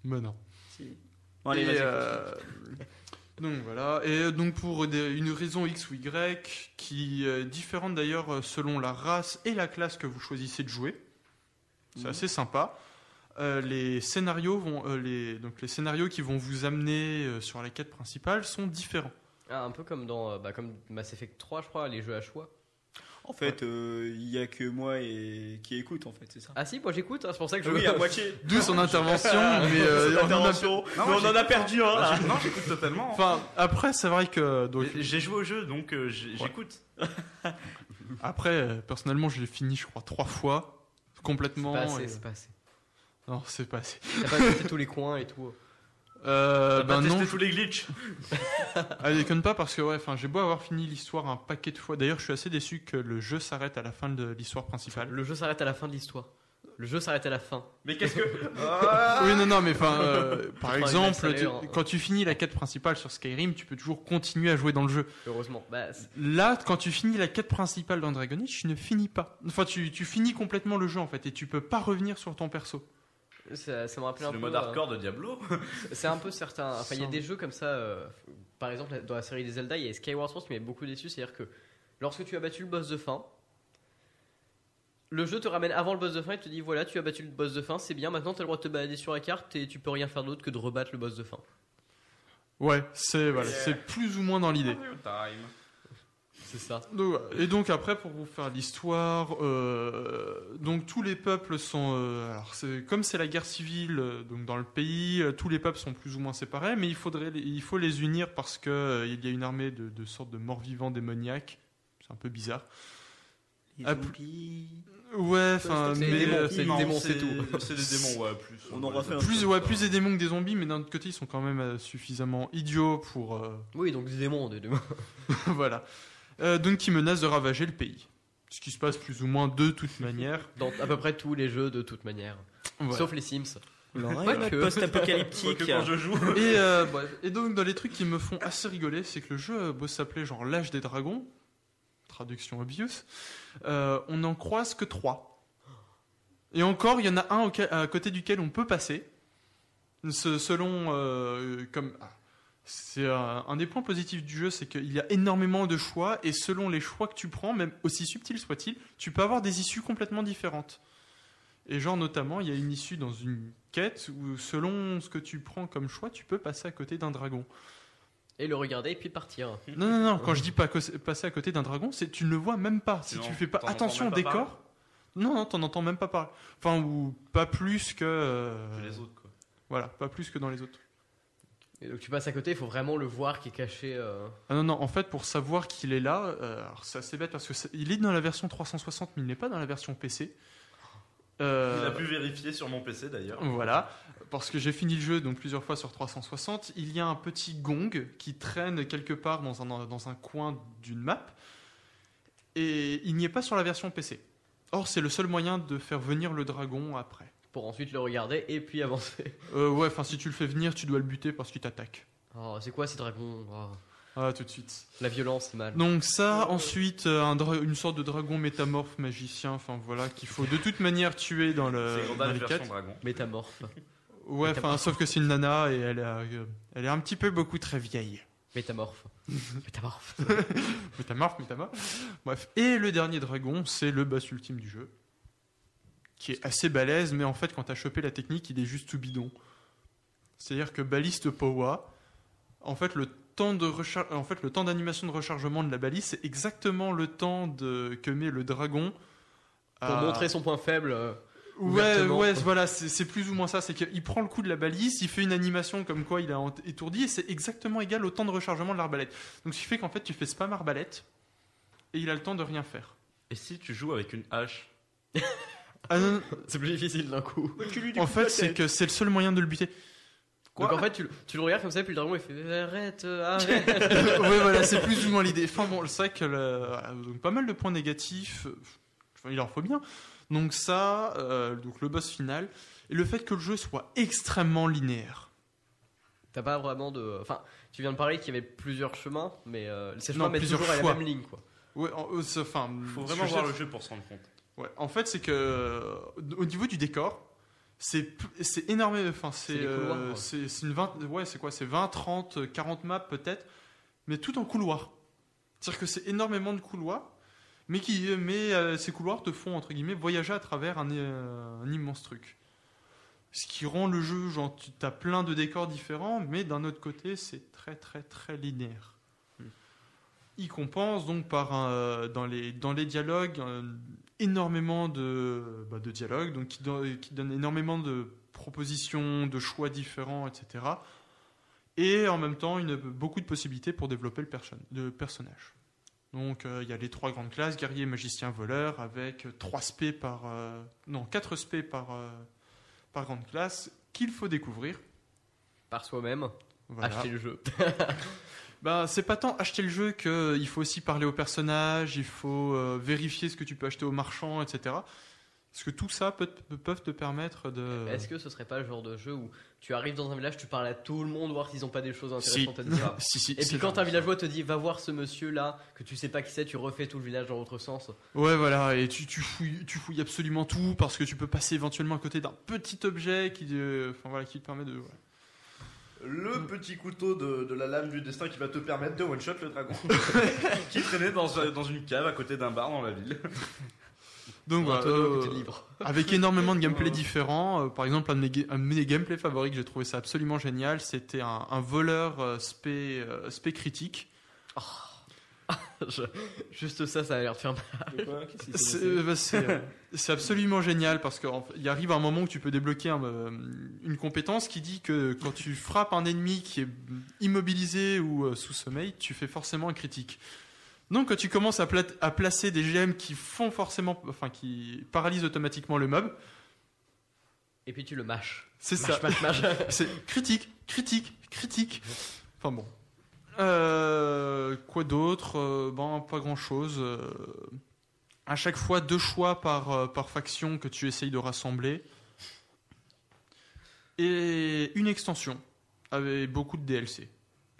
Mais non. Si. Bon, allez, Et, vas-y. donc voilà, et donc pour une raison X ou Y qui est différente d'ailleurs selon la race et la classe que vous choisissez de jouer, c'est Mhm. assez sympa. Les scénarios les scénarios qui vont vous amener sur les quêtes principales sont différents. Ah, un peu comme dans comme Mass Effect 3, je crois, les jeux à choix. En fait, il y a que moi qui écoute, en fait, c'est ça. Ah si, moi j'écoute, hein, c'est pour ça que je... Oui, à moitié. D'où son intervention, mais Cette on en a- intervention. Non, Mais moi, on en a perdu un, là. Non, j'écoute totalement. Enfin, après c'est vrai que donc, J'ai joué au jeu, donc j'écoute. après personnellement je l'ai fini je crois 3 fois C'est complètement. pas assez, et- c'est pas assez. Non, c'est pas assez. T'as pas visité tous les coins et tout. T'as pas non, testé tous les glitches. déconne pas parce que j'ai beau avoir fini l'histoire un paquet de fois. D'ailleurs, je suis assez déçu que le jeu s'arrête à la fin de l'histoire principale. Le jeu s'arrête à la fin de l'histoire. Le jeu s'arrête à la fin. Mais qu'est-ce que. Oui, non, mais par Enfin, exemple, il va installer, quand tu finis la quête principale sur Skyrim, tu peux toujours continuer à jouer dans le jeu. Heureusement. Bah, Là, quand tu finis la quête principale dans Dragon Age, tu ne finis pas. Enfin, tu finis complètement le jeu en fait, et tu peux pas revenir sur ton perso. ça me rappelle C'est un le peu. mode hardcore de Diablo. C'est un peu certain. Enfin, il y a des jeux comme ça. Par exemple, dans la série des Zelda, il y a Skyward Sword qui m'avait beaucoup déçu. C'est-à-dire que lorsque tu as battu le boss de fin, le jeu te ramène avant le boss de fin et te dit voilà, tu as battu le boss de fin, c'est bien. Maintenant, tu as le droit de te balader sur la carte et tu peux rien faire d'autre que de rebattre le boss de fin. Ouais, c'est plus ou moins dans l'idée. Time. C'est ça. Donc après, pour vous faire l'histoire, donc tous les peuples sont, alors comme c'est la guerre civile, donc dans le pays, tous les peuples sont plus ou moins séparés, mais il faut les unir parce que il y a une armée de sortes de morts-vivants démoniaques. C'est un peu bizarre. Ouais, enfin, C'est des mais démons, c'est des Non, démons, c'est tout. C'est des démons, ouais, plus. On aura fait un plus des démons que des zombies, mais d'un autre côté, ils sont quand même suffisamment idiots pour, Oui, donc des démons, des démons. voilà. Donc qui menacent de ravager le pays. Ce qui se passe plus ou moins de toute manière. Dans à peu près tous les jeux de toute manière. Voilà. Sauf les Sims. L'oreille que. post-apocalyptique. Quoique quand je joue. Et donc dans les trucs qui me font assez rigoler, c'est que le jeu s'appelait genre l'âge des dragons, traduction obvious, on n'en croise que 3. Et encore, il y en a un à côté duquel on peut passer, selon c'est un des points positifs du jeu, c'est qu'il y a énormément de choix, et selon les choix que tu prends, même aussi subtils soient-ils, tu peux avoir des issues complètement différentes. Et genre notamment, il y a une issue dans une quête où selon ce que tu prends comme choix, tu peux passer à côté d'un dragon. Et le regarder et puis partir. Non, quand je dis pas passer à côté d'un dragon, c'est tu ne le vois même pas. Si Non, tu fais pas t'en attention au entends même pas décor, non, t'en entends même pas parler. Enfin, ou pas plus que. Les autres, quoi. Voilà, pas plus que dans les autres. Et donc tu passes à côté, il faut vraiment le voir qui est caché. Ah non, en fait, pour savoir qu'il est là, alors c'est assez bête parce que il est dans la version 360, mais il n'est pas dans la version PC. Il a pu vérifier sur mon PC d'ailleurs. Voilà, parce que j'ai fini le jeu donc plusieurs fois sur 360. Il y a un petit gong qui traîne quelque part dans un coin d'une map, et il n'y est pas sur la version PC. Or, c'est le seul moyen de faire venir le dragon après. Pour ensuite le regarder et puis avancer. Ouais, enfin, si tu le fais venir, tu dois le buter parce qu'il t'attaque. Oh, c'est quoi ces dragons? Oh, Ah, tout de suite. la violence, c'est mal. Donc ça, ensuite, une sorte de dragon métamorphe magicien, enfin voilà, qu'il faut de toute manière tuer dans C'est dans Gandalf les version quêtes. dragon. Métamorphe. Ouais, enfin, sauf que c'est une nana et elle est un petit peu beaucoup très vieille. Métamorphe. Métamorphe. Métamorphe. Bref. Et le dernier dragon, c'est le boss ultime du jeu, qui est assez balèze, mais en fait, quand t'as chopé la technique, il est juste tout bidon. C'est-à-dire que Balliste Powa, en fait, le temps d'animation de rechargement de la balise, c'est exactement le temps que met le dragon Pour montrer son point faible. Ouais, ouvertement. voilà, c'est plus ou moins ça. C'est qu'il prend le coup de la balise, il fait une animation comme quoi il a étourdi, et c'est exactement égal au temps de rechargement de l'arbalète. Donc, ce qui fait qu'en fait, tu fais spam arbalète, et il a le temps de rien faire. Et si tu joues avec une hache? Ah non, C'est plus difficile d'un coup. en fait, c'est que c'est le seul moyen de le buter. Donc en fait, tu le regardes comme ça, puis le dragon il fait arrête, arrête. Ouais, voilà, c'est plus ou moins l'idée. Enfin bon, c'est vrai que donc, pas mal de points négatifs. Enfin, il en faut bien. Donc ça, donc le boss final, et le fait que le jeu soit extrêmement linéaire. T'as pas vraiment de. Enfin, tu viens de parler qu'il y avait plusieurs chemins, mais ces Non, chemins mettent plusieurs toujours à la choix. même ligne, quoi. Ouais, enfin, Faut ce vraiment que je voir sais- le jeu pour se rendre compte. Ouais, en fait, c'est que au niveau du décor, c'est énorme. Enfin, C'est des couloirs, ouais. c'est une 20, ouais, c'est quoi? C'est 20, 30, 40 maps peut-être, mais tout en couloir. C'est-à-dire que c'est énormément de couloirs, mais ces couloirs te font entre guillemets voyager à travers un immense truc. Ce qui rend le jeu, genre, tu as plein de décors différents, mais d'un autre côté, c'est très très très linéaire. Il compense donc par dans les dialogues énormément de dialogues, donc qui donne énormément de propositions, de choix différents, etc. Et en même temps, beaucoup de possibilités pour développer le personnage. Donc il y a les 3 grandes classes, guerrier, magicien, voleur, avec 4 spé par grande classe qu'il faut découvrir. Par soi-même, Voilà. acheter le jeu. Bah, c'est pas tant acheter le jeu qu'il faut aussi parler aux personnages, il faut vérifier ce que tu peux acheter aux marchands, etc. Parce que tout ça peuvent te permettre de... Est-ce que ce serait pas le genre de jeu où tu arrives dans un village, tu parles à tout le monde, voir s'ils ont pas des choses intéressantes à te dire? Si, Et puis quand un villageois te dit va voir ce monsieur là, que tu sais pas qui c'est, tu refais tout le village dans l'autre sens. Ouais, voilà, et tu fouilles absolument tout parce que tu peux passer éventuellement à côté d'un petit objet qui te permet de... ouais. Le petit couteau de la lame du destin qui va te permettre de one-shot le dragon qui traînait dans une cave à côté d'un bar dans la ville. Donc Un voilà, tonneau à côté de livre. avec énormément de gameplay différents. Par exemple, un de mes gameplays favoris que j'ai trouvé ça absolument génial, c'était un voleur spé critique. Juste ça a l'air de faire mal. De quoi? Qu'est-ce qui s'est passé C'est absolument génial parce qu'il arrive un moment où tu peux débloquer une compétence qui dit que quand tu frappes un ennemi qui est immobilisé ou sous sommeil, tu fais forcément un critique. Donc quand tu commences à placer des gemmes qui qui paralysent automatiquement le mob, Et puis tu le mâches. c'est ça. Mâche. C'est critique. Enfin bon. Quoi d'autre? Pas grand chose. À chaque fois, 2 choix par faction que tu essayes de rassembler. Et une extension avec beaucoup de DLC.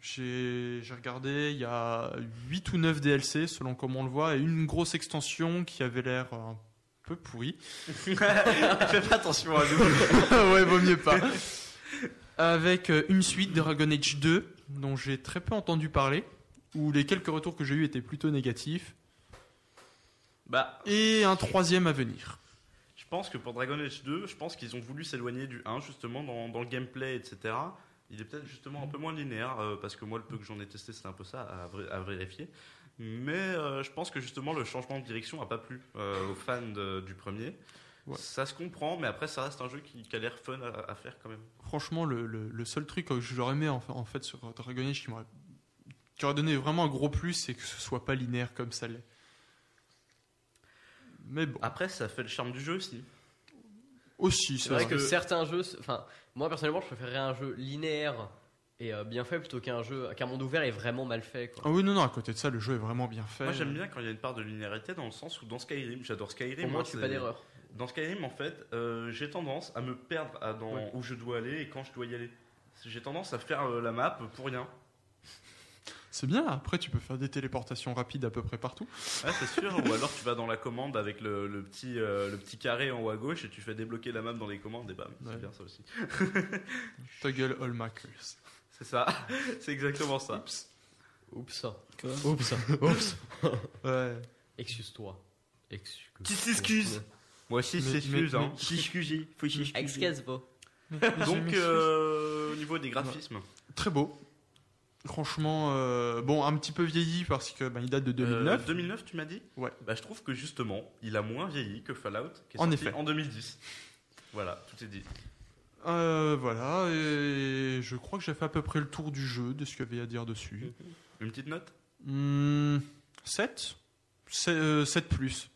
J'ai regardé, il y a 8 ou 9 DLC selon comment on le voit, et une grosse extension qui avait l'air un peu pourrie. Fais pas attention à nous. Ouais, vaut mieux pas. Avec une suite Dragon Age 2, dont j'ai très peu entendu parler, où les quelques retours que j'ai eus étaient plutôt négatifs, Bah, et un 3e à venir. je pense que pour Dragon Age 2, je pense qu'ils ont voulu s'éloigner du 1 justement dans le gameplay, etc. Il est peut-être justement un peu moins linéaire parce que moi le peu que j'en ai testé c'était un peu ça à vérifier. Mais je pense que justement le changement de direction n'a pas plu aux fans du premier. Ouais. Ça se comprend, mais après ça reste un jeu qui a l'air fun à faire quand même. Franchement, le seul truc que j'aurais aimé en fait sur Dragon Age qui aurait donné vraiment un gros plus, c'est que ce soit pas linéaire comme ça l'est. Mais bon, Après ça fait le charme du jeu aussi. aussi, C'est vrai que certains jeux, enfin, moi personnellement, je préférerais un jeu linéaire et bien fait plutôt qu'un monde ouvert et vraiment mal fait, quoi. Ah oui, non, à côté de ça, le jeu est vraiment bien fait. Moi j'aime bien quand il y a une part de linéarité dans le sens où dans Skyrim, j'adore Skyrim. Au moins, moi, tu fais pas d'erreur. Dans Skyrim, en fait, j'ai tendance à me perdre Ouais. où je dois aller et quand je dois y aller. J'ai tendance à faire la map pour rien. C'est bien, après tu peux faire des téléportations rapides à peu près partout. Ouais, c'est sûr. Ou alors tu vas dans la commande avec le petit carré en haut à gauche et tu fais débloquer la map dans les commandes et bam, Ouais. c'est bien ça aussi. Toggle all markers. C'est ça, c'est exactement ça. Oups. Quoi? Oups. Ouais. Excuse-toi. Tu t'excuses. Moi aussi, Mais- s'excuse. mais- Hein. Chichuji. Faut chichuji. Excuse-moi. Donc, au niveau des graphismes, Très beau. Franchement, un petit peu vieilli parce que il date de 2009. 2009, tu m'as dit? Ouais. Bah, je trouve que justement, il a moins vieilli que Fallout, qui est En sorti effet. en 2010. Voilà, tout est dit. Voilà, et je crois que j'ai fait à peu près le tour du jeu, de ce qu'il y avait à dire dessus. Une petite note? 7 7 plus.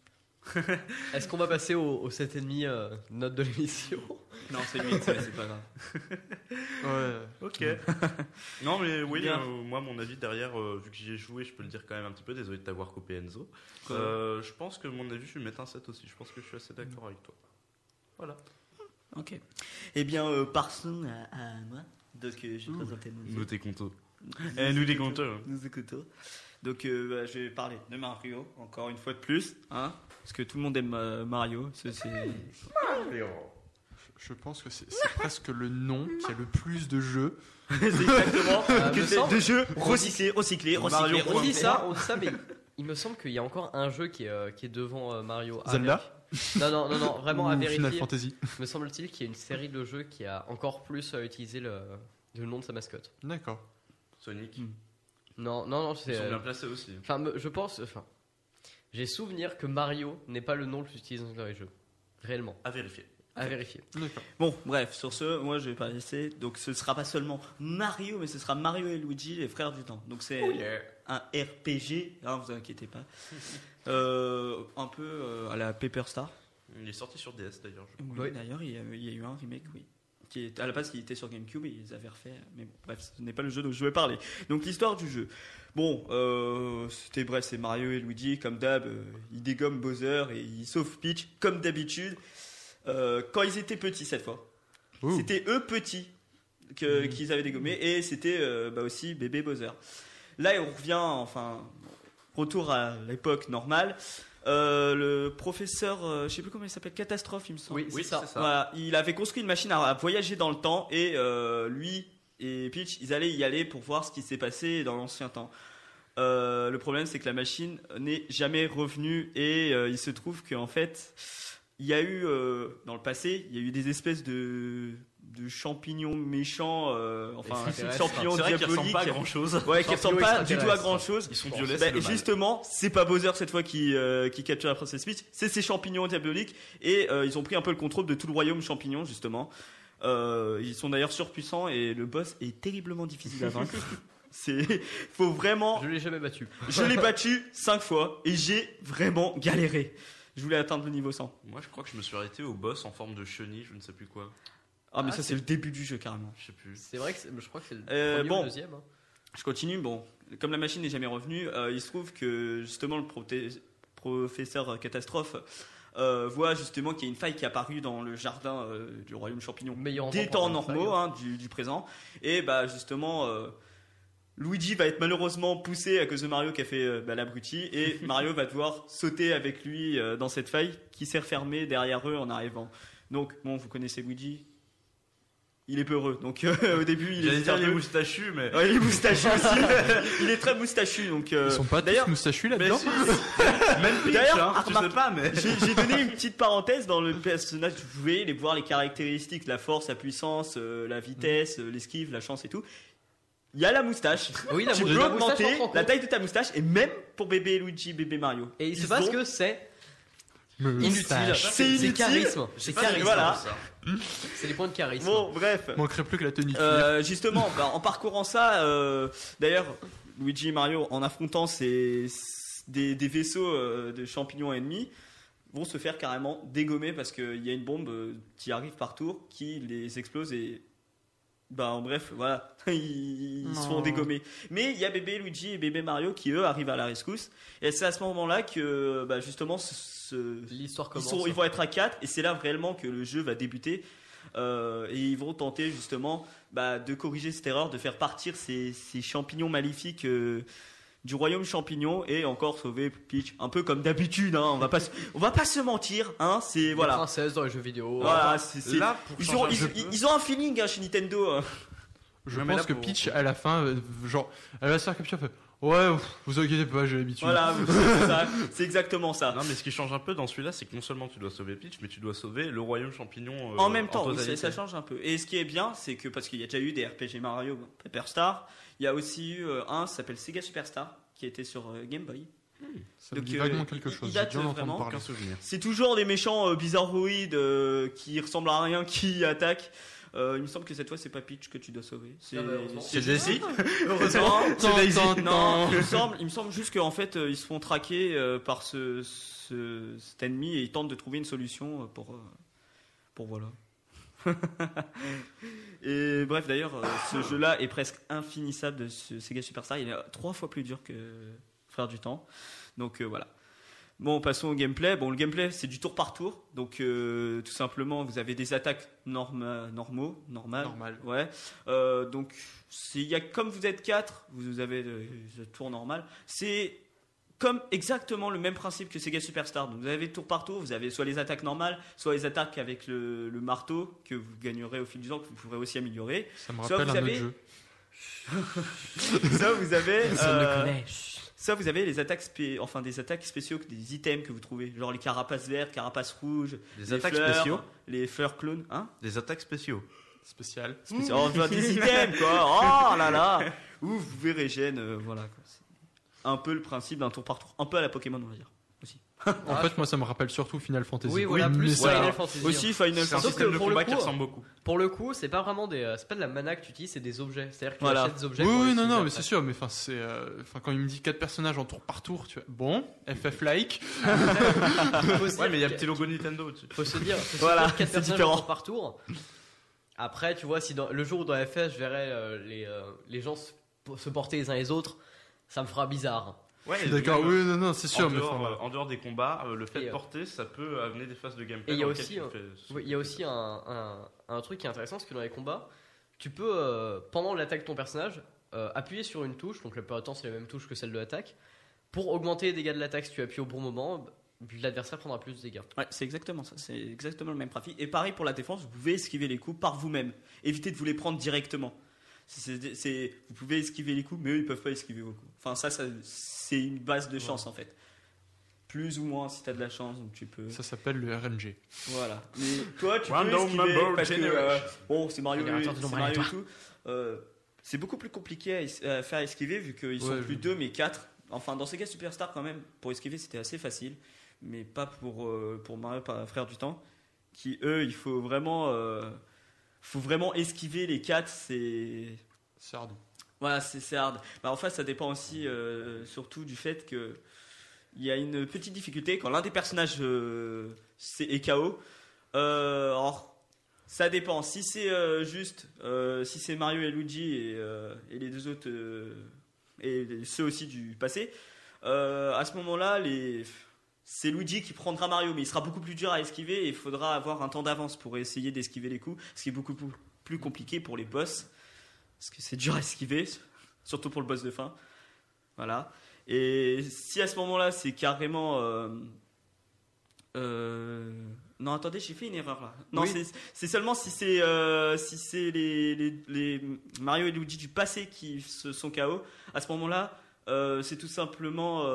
Est-ce qu'on va passer au 7,5 note de l'émission? Non, c'est 8, c'est pas grave. Ouais. Ok. Non, mais oui, Bien. moi, mon avis derrière, vu que j'y ai joué, je peux le dire quand même un petit peu. Désolé de t'avoir coupé, Enzo. Quoi Je pense que mon avis, je vais mettre un 7 aussi. Je pense que je suis assez d'accord avec toi. Voilà. Ok. Eh bien, passons à moi. Donc, j'ai présenté Nous tes contos. nous des compteurs. Nous écoutons. Donc, je vais parler de Mario, encore une fois de plus. Hein, parce que tout le monde aime Mario. C'est... Je pense que c'est presque le nom qui a le plus de jeux. c'est exactement me que c'est semble- de jeux recyclés. Mario On dit ça, mais il me semble qu'il y a encore un jeu qui est devant Mario. Zelda Non, vraiment à ou Final vérifier. Fantasy. Me semble-t-il qu'il y a une série de jeux qui a encore plus utilisé le nom de sa mascotte. D'accord. Sonic. Non, Ils c'est. sont bien placés aussi. Je pense. J'ai souvenir que Mario n'est pas le nom le plus utilisé dans les jeux. Réellement. À vérifier. À vérifier. D'accord. Bon, bref, sur ce, moi je vais pas laisser. Donc, ce sera pas seulement Mario, mais ce sera Mario et Luigi, les frères du temps. Donc, c'est un RPG, hein, vous inquiétez pas. Un peu à la Paper Star. Il est sorti sur DS d'ailleurs. Oui, d'ailleurs, il y a eu un remake, oui. à la base qui était sur GameCube et ils avaient refait. Mais bon, bref, ce n'est pas le jeu dont je vais parler. Donc l'histoire du jeu. Bon, c'est Mario et Luigi comme d'hab. Ils dégomment Bowser et ils sauvent Peach comme d'habitude. Quand ils étaient petits cette fois. Ouh. C'était eux petits qu'ils avaient dégommé et c'était aussi bébé Bowser. Là, on revient, retour à l'époque normale. Le professeur, je sais plus comment il s'appelle, Catastrophe, il me semble. Oui, c'est ça. Voilà, il avait construit une machine à voyager dans le temps et lui et Peach, ils allaient y aller pour voir ce qui s'est passé dans l'ancien temps. Le problème, c'est que la machine n'est jamais revenue et il se trouve qu'en fait, il y a eu dans le passé, il y a eu des espèces de champignons méchants, champignons C'est vrai qu'ils ressemblent diaboliques. pas à grand chose. Ouais, qui ressemblent pas du tout à extraterrestres. grand chose. Ils sont violets. Bah, c'est le et mal. justement, c'est pas Bowser cette fois qui capture la princesse Peach, c'est ces champignons diaboliques et ils ont pris un peu le contrôle de tout le royaume champignon justement. Ils sont d'ailleurs surpuissants et le boss est terriblement difficile à vaincre. Faut vraiment. Je l'ai jamais battu. Je l'ai battu 5 fois et j'ai vraiment galéré. Je voulais atteindre le niveau 100. Moi, je crois que je me suis arrêté au boss en forme de chenille, je ne sais plus quoi. Ah mais Ah, ça c'est le début du jeu carrément. Je sais plus. C'est vrai que je crois que c'est le premier bon. ou le deuxième. Hein. Je continue. Bon, comme la machine n'est jamais revenue, il se trouve que justement le professeur Catastrophe voit justement qu'il y a une faille qui est apparue dans le jardin du royaume champignon Meilleur des endroit temps pour avoir une normaux faille. du présent. Et bah justement, Luigi va être malheureusement poussé à cause de Mario qui a fait l'abruti et Mario va devoir sauter avec lui dans cette faille qui s'est refermée derrière eux en arrivant. Donc bon, vous connaissez Luigi. Il est peureux, donc au début il J'allais hésite dire un les peu. moustachu, mais. Ouais, il est moustachu aussi. Il est très moustachu, donc. Ils sont pas d'ailleurs, tous moustachus Mais là-dedans. si, même Peach, D'ailleurs, hein, tu sais pas, mais. j'ai donné une petite parenthèse dans le personnage. Vous pouvez les voir les caractéristiques, la force, la puissance, la vitesse, l'esquive, la chance et tout. Il y a la moustache. Oui, la Tu mou- peux la moustache augmenter entre en compte. la taille de ta moustache et même pour bébé Luigi, bébé Mario. Et il se Ils passe ont- que c'est C'est C'est inutile. charisme. C'est C'est pas charisme. Voilà. ça. C'est les points de charisme. Bon, bref. Manquerait plus que la tenue de cuir. Justement, en parcourant ça, d'ailleurs, Luigi et Mario, en affrontant des vaisseaux de champignons ennemis, vont se faire carrément dégommer parce qu'il y a une bombe qui arrive par tour qui les explose et. En bref, voilà, ils se font Non. dégommer. Mais il y a bébé Luigi et bébé Mario qui eux arrivent à la rescousse. Et c'est à ce moment-là que justement L'histoire ils, commence. ils vont être à 4 et c'est là réellement que le jeu va débuter. Et ils vont tenter justement de corriger cette erreur, de faire partir ces champignons maléfiques du royaume champignon et encore sauver Peach, un peu comme d'habitude. Hein, on va pas se mentir. Hein, c'est Les voilà. princesses dans les jeux vidéo. Voilà, c'est- Là, pour ils changer ont, un peu. ils ont un feeling chez Nintendo. Hein. Je Ouais, mais pense là, que pour- Peach, à la fin, genre, elle va se faire capture, elle fait ouais, vous inquiétez pas, j'ai l'habitude. Voilà, c'est ça, c'est exactement ça. Non, mais ce qui change un peu dans celui-là, c'est que non seulement tu dois sauver Peach, mais tu dois sauver le royaume champignon. En même temps, oui, totalité. ça change un peu. Et ce qui est bien, c'est que parce qu'il y a déjà eu des RPG Mario, Paper Star, il y a aussi eu un qui s'appelle Sega Superstar qui était sur Game Boy. Ça me Donc, dit vaguement quelque il chose. J'ai date déjà entendu vraiment. parler. Aucun souvenir. C'est toujours des méchants bizarroïdes qui ressemblent à rien qui attaquent. Il me semble que cette fois c'est pas Peach que tu dois sauver. C'est Ah bah, heureusement. C'est Daisy. heureusement. Tant, Daisy. tant, Non, tant. il me semble juste qu'en fait ils se font traquer par cet ennemi et ils tentent de trouver une solution pour voilà. Et bref d'ailleurs ce jeu-là est presque infinissable de ce Sega Superstar. Il est 3 fois plus dur que Frère du Temps. Donc voilà. Bon, passons au gameplay. Bon, le gameplay, c'est du tour par tour. Donc, tout simplement, vous avez des attaques normales. Normal. Ouais. Donc, comme vous êtes 4, vous avez le tour normal. C'est comme exactement le même principe que Sega Superstar. Donc, vous avez tour par tour. Vous avez soit les attaques normales, soit les attaques avec le marteau que vous gagnerez au fil du temps, que vous pourrez aussi améliorer. Ça me Soit rappelle vous un avez- autre jeu. Ça, vous avez. Personne ne connaît. Ça, vous avez les attaques des attaques spéciaux, des items que vous trouvez, genre les carapaces vertes, carapaces rouges, Des les attaques fleurs, spéciaux. les fleurs clones, hein Des attaques spéciaux. Spécial. Oh, je vois des items, quoi. Oh là là. Ou vous verrez gêne, voilà. Quoi. C'est un peu le principe d'un tour par tour, un peu à la Pokémon, on va dire. Aussi. En fait, moi, ça me rappelle surtout Final Fantasy. Oui, voilà, mais plus ça- Final Fantasy. Aussi Final C'est un Fantasy. Sauf que système de pour le combat qui coup, ressemble beaucoup. Pour le coup, c'est pas vraiment c'est pas de la mana que tu utilises, c'est des objets. C'est-à-dire que tu Voilà. achètes des objets. Oui, pour oui, les non, utiliser non, mais après. c'est sûr. Mais enfin, quand il me dit 4 personnages en tour par tour, tu vois. Bon, FF-like. Faut se Ouais, dire mais il y a que- un petit logo Nintendo au-dessus. Faut se dire, Voilà, quatre c'est personnages différent. tour par tour. Après, tu vois, si le jour où dans FS, je verrais les gens se porter les uns les autres, ça me fera bizarre. Ouais, D'accord, oui, non, c'est sûr. En Mais dehors, enfin, voilà. en dehors des combats, le fait Et, de porter, ça peut amener des phases de gameplay. Et il y a dans lesquelles aussi, tu fais- oui, il y a aussi un truc qui est intéressant, parce que dans les combats, tu peux, pendant l'attaque de ton personnage, appuyer sur une touche, donc la plupart du temps c'est la même touche que celle de l'attaque, pour augmenter les dégâts de l'attaque. Si tu appuies au bon moment, l'adversaire prendra plus de dégâts. Ouais, c'est exactement ça, c'est exactement le même principe. Et pareil pour la défense, vous pouvez esquiver les coups par vous-même. Évitez de vous les prendre directement. Vous pouvez esquiver les coups, mais eux ils peuvent pas esquiver vos coups. Enfin, ça c'est une base de chance en fait. Plus ou moins si t'as de la chance, donc tu peux. Ça s'appelle le RNG. Voilà. Mais toi, tu peux Random esquiver number parce que generation. bon, c'est Mario, Générateur de c'est nombre Mario et aléatoire. tout. C'est beaucoup plus compliqué à faire esquiver vu qu'ils sont Ouais, plus je- 2 mais 4. Enfin, dans ces cas Superstar quand même, pour esquiver c'était assez facile, mais pas pour Mario Frère du Temps, qui eux, il faut vraiment esquiver les 4. C'est hard. Voilà, c'est hard. Bah, en fait, ça dépend aussi surtout du fait que il y a une petite difficulté quand l'un des personnages est KO. Alors, ça dépend. Si c'est juste, si c'est Mario et Luigi et les deux autres et ceux aussi du passé, à ce moment-là, c'est Luigi qui prendra Mario, mais il sera beaucoup plus dur à esquiver et il faudra avoir un temps d'avance pour essayer d'esquiver les coups, ce qui est beaucoup plus compliqué pour les boss. Parce que c'est dur à esquiver, surtout pour le boss de fin. Voilà. Et si à ce moment-là, c'est carrément. Non, attendez, j'ai fait une erreur là. Non, Oui. c'est seulement si c'est les Mario et Luigi du passé qui se sont KO. À ce moment-là, c'est tout simplement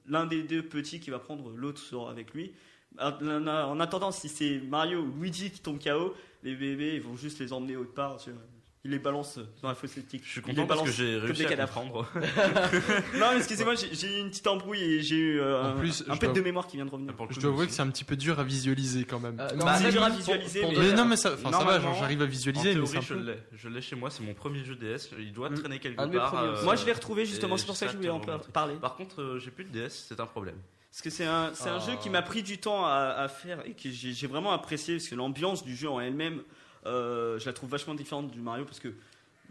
l'un des deux petits qui va prendre, l'autre sera avec lui. En attendant, si c'est Mario ou Luigi qui tombe KO, les bébés ils vont juste les emmener autre part. Ils les balancent dans la fosse septique. Je suis Ils les content parce que balancent j'ai comme réussi des à cadavres. comprendre. Non, mais excusez-moi, j'ai eu une petite embrouille et j'ai eu En plus, un je pet dois- de mémoire qui vient de revenir. Pour le Je coup, dois avouer que c'est un petit peu dur à visualiser quand même. Non, Bah, mais c'est dur à pour- visualiser, pour mais- donner Mais non, un- mais ça, ça va, Normalement, genre, j'arrive à En visualiser, mais c'est théorie, un peu. je l'ai chez moi, c'est mon premier jeu DS. Il doit Mm. traîner quelque Un de mes part. premiers aussi. Moi, je l'ai retrouvé justement, et c'est pour ça que je voulais j'essaie en de te remontrer. parler. Par contre, j'ai plus de DS, c'est un problème. Parce que c'est un jeu qui m'a pris du temps à faire et que j'ai vraiment apprécié parce que l'ambiance du jeu en elle-même, je la trouve vachement différente du Mario parce que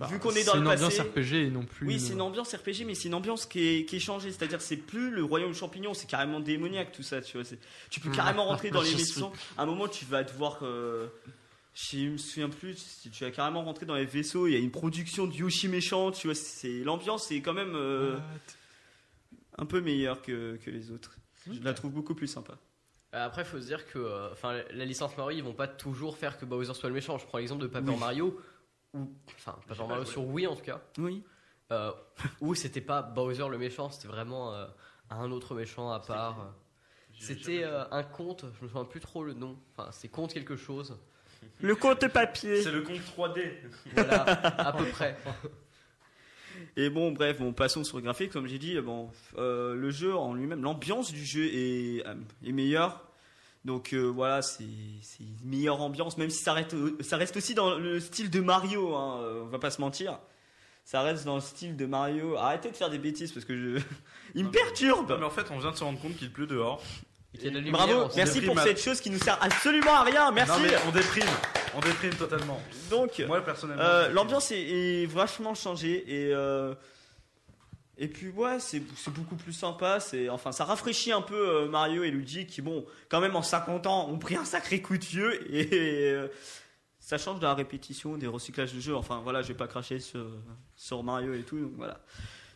vu qu'on est dans le une ambiance passé. RPG et non plus. Oui, c'est une ambiance RPG, mais c'est une ambiance qui est changée. C'est-à-dire, c'est plus le royaume champignon, c'est carrément démoniaque tout ça. Tu vois, tu peux carrément rentrer dans les vaisseaux. À un moment, tu vas devoir. Je me souviens plus. Tu vas carrément rentrer dans les vaisseaux. Il y a une production de Yoshi méchant. Tu vois, l'ambiance est quand même un peu meilleure que les autres. Je la trouve beaucoup plus sympa. Après, il faut se dire que la licence Mario, ils vont pas toujours faire que Bowser soit le méchant. Je prends l'exemple de Paper Oui. Mario, Paper Mario sur Wii en tout cas, Oui. où c'était pas Bowser le méchant, c'était vraiment un autre méchant à part. C'était un conte, je me souviens plus trop le nom. Enfin, c'est conte quelque chose. Le compte papier. C'est le compte 3D. Voilà, à peu près. Et bon, bref, passons sur le graphique. Comme j'ai dit, le jeu en lui-même, l'ambiance du jeu est meilleure. Donc voilà, c'est une meilleure ambiance, même si ça reste aussi dans le style de Mario, hein, on va pas se mentir. Ça reste dans le style de Mario. Arrêtez de faire des bêtises parce que il me perturbe. Non, mais en fait, on vient de se rendre compte qu'il pleut dehors. Et qu'il y a de la lumière Bravo, aussi. merci pour déprime. cette chose qui nous sert absolument à rien. Merci. Non, mais on déprime totalement. Donc, Moi, personnellement. l'ambiance est vachement changée et puis ouais, c'est beaucoup plus sympa. Ça rafraîchit un peu Mario et Luigi qui, bon, quand même en 50 ans, ont pris un sacré coup de vieux et ça change de la répétition, des recyclages de jeux. Enfin voilà, je vais pas cracher sur Mario et tout. Donc voilà.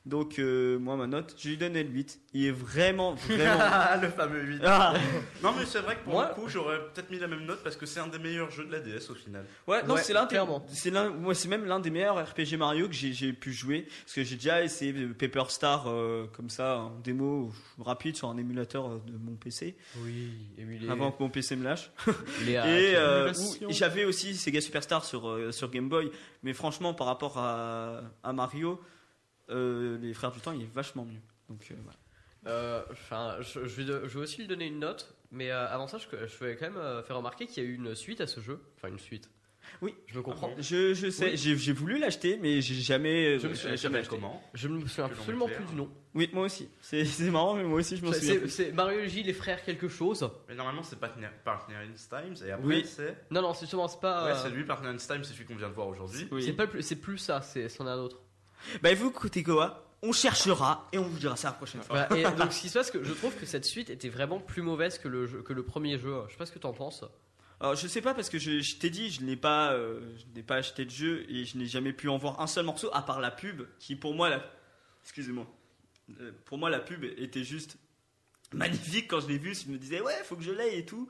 Donc moi ma note, je lui donne le 8. Il est vraiment le fameux 8. Ah. Non, mais c'est vrai que pour Moi- le coup, j'aurais peut-être mis la même note parce que c'est un des meilleurs jeux de la DS au final. Ouais, non, Ouais, clairement. c'est même l'un des meilleurs RPG Mario que j'ai pu jouer parce que j'ai déjà essayé Paper Star comme ça en démo rapide sur un émulateur de mon PC Oui, émulé. avant que mon PC me lâche. Les hacks. Et émulation. j'avais aussi Sega Superstar sur Game Boy, mais franchement par rapport à Mario, les Frères du Temps, il est vachement mieux. Donc voilà. Je vais aussi lui donner une note, mais avant ça, je vais quand même faire remarquer qu'il y a eu une suite à ce jeu. Enfin, une suite. Oui, Je me comprends. Je sais, Oui. j'ai voulu l'acheter, mais j'ai jamais. Je me suis Elle jamais s'appelle acheté. comment? Je me souviens Tu peux absolument l'en plus faire. du nom. Oui, moi aussi. C'est marrant, mais moi aussi je m'en souviens. C'est Mario et Luigi, les frères quelque chose. Mais normalement, c'est Partner in Times et après, Oui. c'est. Non, c'est justement, c'est pas. Ouais, c'est lui, Partner in Times, c'est celui qu'on vient de voir aujourd'hui. Oui. C'est plus ça, c'en est un autre. Bah, vous, écoutez quoi, on cherchera et on vous dira ça la prochaine fois. Voilà, et donc ce qui se passe, que je trouve que cette suite était vraiment plus mauvaise que le premier jeu. Je sais pas ce que t'en penses. Alors, je sais pas parce que je t'ai dit, je n'ai pas acheté de jeu et je n'ai jamais pu en voir un seul morceau à part la pub qui pour moi, excusez-moi, pour moi la pub était juste magnifique quand je l'ai vue. Je me disais ouais, faut que je l'aie et tout.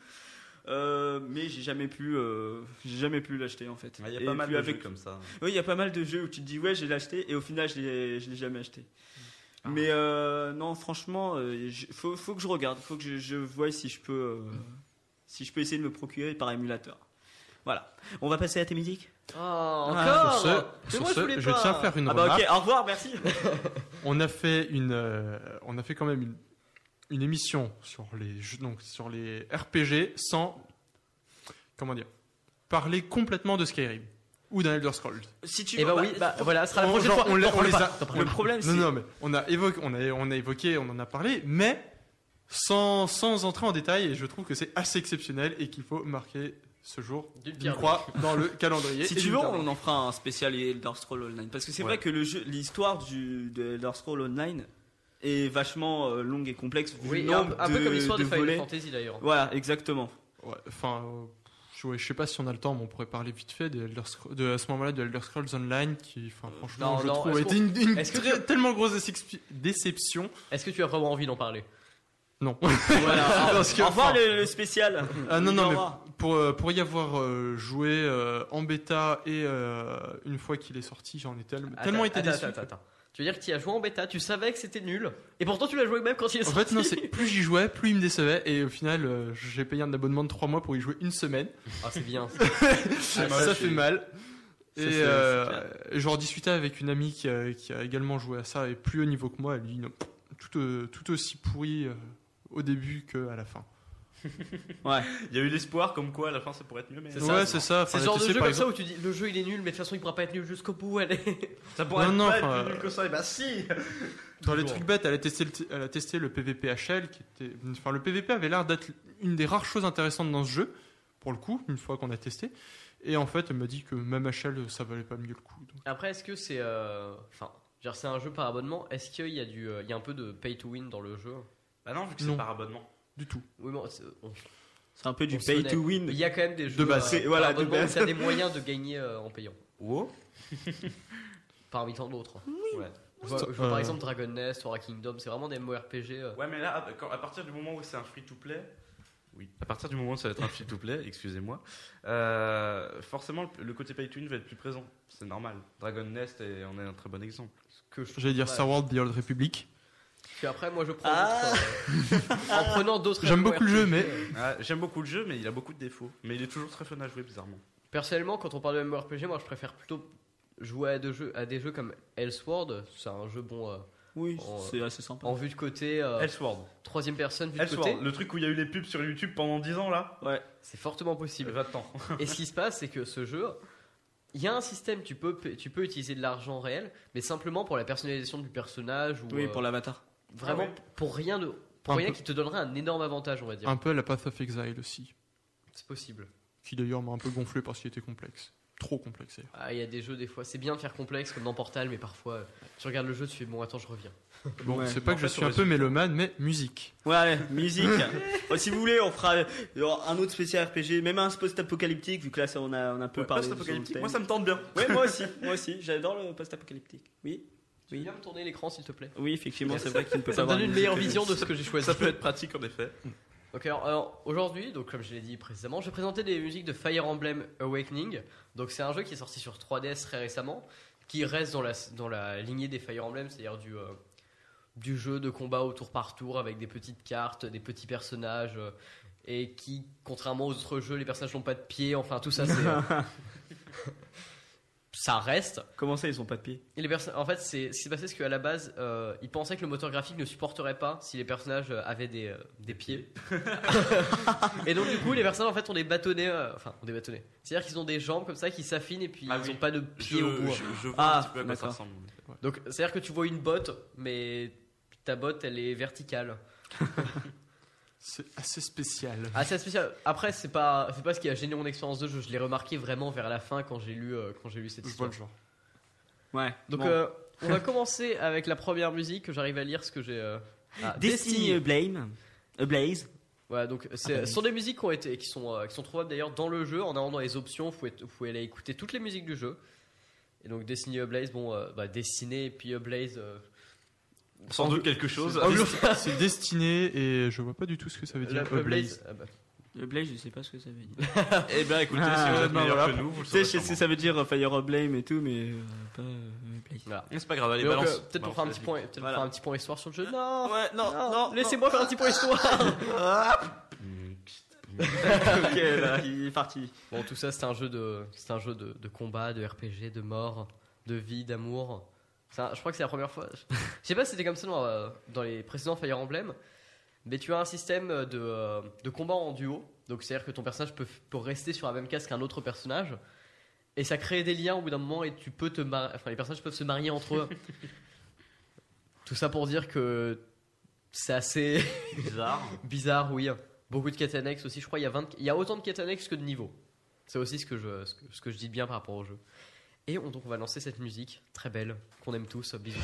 Mais j'ai jamais pu l'acheter en fait. Il y a Et pas mal puis de jeux comme ça. Oui, il y a pas mal de jeux où tu te dis ouais, je vais l'acheter et au final je l'ai jamais acheté. Ah. Mais non, franchement, faut que je regarde, faut que je vois si je peux essayer de me procurer par émulateur. Voilà. On va passer à tes musiques. Oh, Ah, encore. sur Mais ce, moi, je voulais je pas. tiens à faire une Ah bah remarque. ok, au revoir, merci. On a fait quand même une émission sur les jeux, donc sur les RPG sans, comment dire, parler complètement de Skyrim ou d'un Elder Scrolls. Si tu Et veux, bah oui, voilà, ce sera la prochaine genre, fois. on les T'en parles a- pas, t'en parles le pas. problème c'est Non, mais on a évoqué, on en a parlé, mais sans entrer en détail, et je trouve que c'est assez exceptionnel et qu'il faut marquer ce jour, D'une je pierre crois, dans le calendrier. si et tu d'une veux, pierre on en fera un spécial Elder Scrolls Online parce que c'est Ouais. vrai que l'histoire de Elder Scrolls Online est vachement longue et complexe vu Oui, le et un nombre peu comme l'histoire de Final volets. Fantasy d'ailleurs. Voilà, exactement. Ouais, enfin, je sais pas si on a le temps, mais on pourrait parler vite fait à ce moment-là de Elder Scrolls Online, qui, enfin, franchement, Non, je non, trouve, est-ce était une est-ce que tellement grosse déception. Est-ce que tu as vraiment envie d'en parler? Non. Voilà. Parce que, Au revoir enfin, le spécial. Ah non, Au non, revoir. mais pour y avoir joué en bêta et une fois qu'il est sorti, j'en ai tellement été déçu. Attends. Tu veux dire que tu as joué en bêta, tu savais que c'était nul, et pourtant tu l'as joué même quand il est En sorti. fait, non, c'est plus j'y jouais, plus il me décevait, et au final, j'ai payé un abonnement de 3 mois pour y jouer une semaine. Ah, c'est bien. Ça fait mal. Ça, Et c'est j'en discutais avec une amie qui a également joué à ça, et plus haut niveau que moi, elle dit non, tout aussi pourri au début qu'à la fin. Ouais. Il y a eu l'espoir comme quoi à la fin ça pourrait être mieux, mais C'est Ouais, ça, c'est ça. C'est Enfin, ce genre tu de sais, jeu par comme ça exemple- où tu dis le jeu il est nul, mais de toute façon il pourra pas être nul jusqu'au bout. Allez. ça pourrait Non, pas enfin, être plus nul que ça. Et bah si. Dans les Toujours. trucs bêtes, elle a testé le PVP HL, enfin le PVP avait l'air d'être une des rares choses intéressantes dans ce jeu, pour le coup, une fois qu'on a testé. Et en fait, elle m'a dit que même HL, ça valait pas mieux le coup. Donc. Après, est-ce que c'est, enfin, genre c'est un jeu par abonnement. Est-ce qu'il y a il y a un peu de pay to win dans le jeu? Bah non, vu que Non. c'est par abonnement. Du tout. Oui, bon, C'est un peu du on pay sonnait. to win. Il y a quand même des jeux De base. C'est- voilà, par de abonnement où base. t'as des moyens de gagner en payant, Oh. parmi tant d'autres. Ouais. Je vois par exemple Dragon Nest, Aura Kingdom, c'est vraiment des MMORPG. Ouais, mais là, à partir du moment où c'est un free-to-play, oui, à partir du moment où ça va être un free-to-play, excusez-moi, forcément le côté pay-to-win va être plus présent. C'est normal. Dragon Nest en est un très bon exemple. Que je J'allais dire ouais. Star Wars The Old Republic. Puis après, moi je prends Ah. en prenant d'autres. J'aime beaucoup le jeu, MMORPG, mais- Ah, j'aime beaucoup le jeu, mais il a beaucoup de défauts. Mais il est toujours très fun à jouer, bizarrement. Personnellement, quand on parle de MMORPG, moi je préfère plutôt jouer à des jeux comme Elsword. C'est un jeu bon Oui, En- c'est assez sympa. en vue de côté, Elsword. troisième personne vue de côté. Elsword, le truc où il y a eu les pubs sur YouTube pendant 10 ans là. Ouais. C'est fortement possible. Va-t'en. Et ce qui se passe, c'est que ce jeu, il y a un système, tu peux utiliser de l'argent réel, mais simplement pour la personnalisation du personnage ou Oui, pour l'avatar. vraiment Ah oui. pour rien Un peu. qui te donnerait un énorme avantage, on va dire. Un peu à la Path of Exile aussi, C'est possible. qui d'ailleurs m'a un peu gonflé parce qu'il était complexe. Trop complexe d'ailleurs. Ah, il y a des jeux des fois, c'est bien de faire complexe comme dans Portal, mais parfois tu regardes le jeu, tu fais bon, attends, je reviens. Bon, Ouais. c'est pas En que fait, je suis on un peu mélomane, mais musique. Ouais, allez, musique. Bon, si vous voulez, on fera un autre spécial RPG, même un post-apocalyptique, vu que là, on a un peu parlé. Post-apocalyptique, moi ça me tente bien. Ouais, moi aussi, j'adore le post-apocalyptique. Oui, Tu peux bien me tourner l'écran s'il te plaît. oui, effectivement, c'est vrai qu'il ne peut pas Ça me avoir donne une de meilleure musique. vision de ce que j'ai choisi. Ça peut être pratique en effet. Ok, alors aujourd'hui, donc comme je l'ai dit précédemment, je vais présenter des musiques de Fire Emblem Awakening. Donc c'est un jeu qui est sorti sur 3DS très récemment, qui reste dans la lignée des Fire Emblem, c'est-à-dire du jeu de combat au tour par tour avec des petites cartes, des petits personnages, et qui, contrairement aux autres jeux, les personnages n'ont pas de pieds, enfin tout ça ça reste. Comment ça, ils ont pas de pied? Et en fait, ce qui s'est passé, c'est qu'à la base, ils pensaient que le moteur graphique ne supporterait pas si les personnages avaient des pieds. Et donc, du coup, les personnages en fait ont des bâtonnets. Ont des bâtonnets. C'est-à-dire qu'ils ont des jambes comme ça qui s'affinent et puis ils n'ont pas de pieds au bout. Je vois Ah, un petit peu à quoi ça d'accord. ressemble. Donc, c'est-à-dire que tu vois une botte, mais ta botte, elle est verticale. C'est assez spécial. Ah, c'est spécial. Après, c'est pas ce qui a gêné mon expérience de jeu. Je l'ai remarqué vraiment vers la fin quand j'ai lu cette Je vois histoire. le genre. Ouais. Donc, Bon. on va commencer avec la première musique que j'arrive à lire ce que j'ai. Destiny Ablaze. Voilà, donc ce sont des musiques qui sont trouvables d'ailleurs dans le jeu. En allant dans les options, vous pouvez aller écouter toutes les musiques du jeu. Et donc Destiny Ablaze, Destiny et puis Ablaze. Sans doute quelque chose. C'est destiné et je vois pas du tout ce que ça veut dire. Ablaze. Ablaze, je sais pas ce que ça veut dire. Eh bien, écoutez, Ah, si vous êtes non, meilleur voilà. que nous, vous le Tu sais, saurez je sais ce que sûrement. ça veut dire Fire Emblem et tout, mais pas Ablaze. Voilà. Mais c'est pas grave, allez, Mais donc, balance. peut-être pour faire un petit point, Voilà. faire un petit point histoire sur le jeu. Non, Ouais, non. laissez-moi faire un petit point histoire. Ok, là, il est parti. Bon, tout ça, c'est un jeu de combat, de RPG, de mort, de vie, d'amour. Je crois que c'est la première fois. Je sais pas si c'était comme ça dans les précédents Fire Emblem, mais tu as un système de combat en duo. Donc, c'est-à-dire que ton personnage peut rester sur la même case qu'un autre personnage. Et ça crée des liens au bout d'un moment et tu peux les personnages peuvent se marier entre eux. Tout ça pour dire que c'est assez Bizarre. bizarre, oui. Beaucoup de quêtes annexes aussi. Je crois qu'il y a autant de quêtes annexes que de niveaux. C'est aussi ce que je dis bien par rapport au jeu. Et donc on va lancer cette musique très belle qu'on aime tous. Bisous.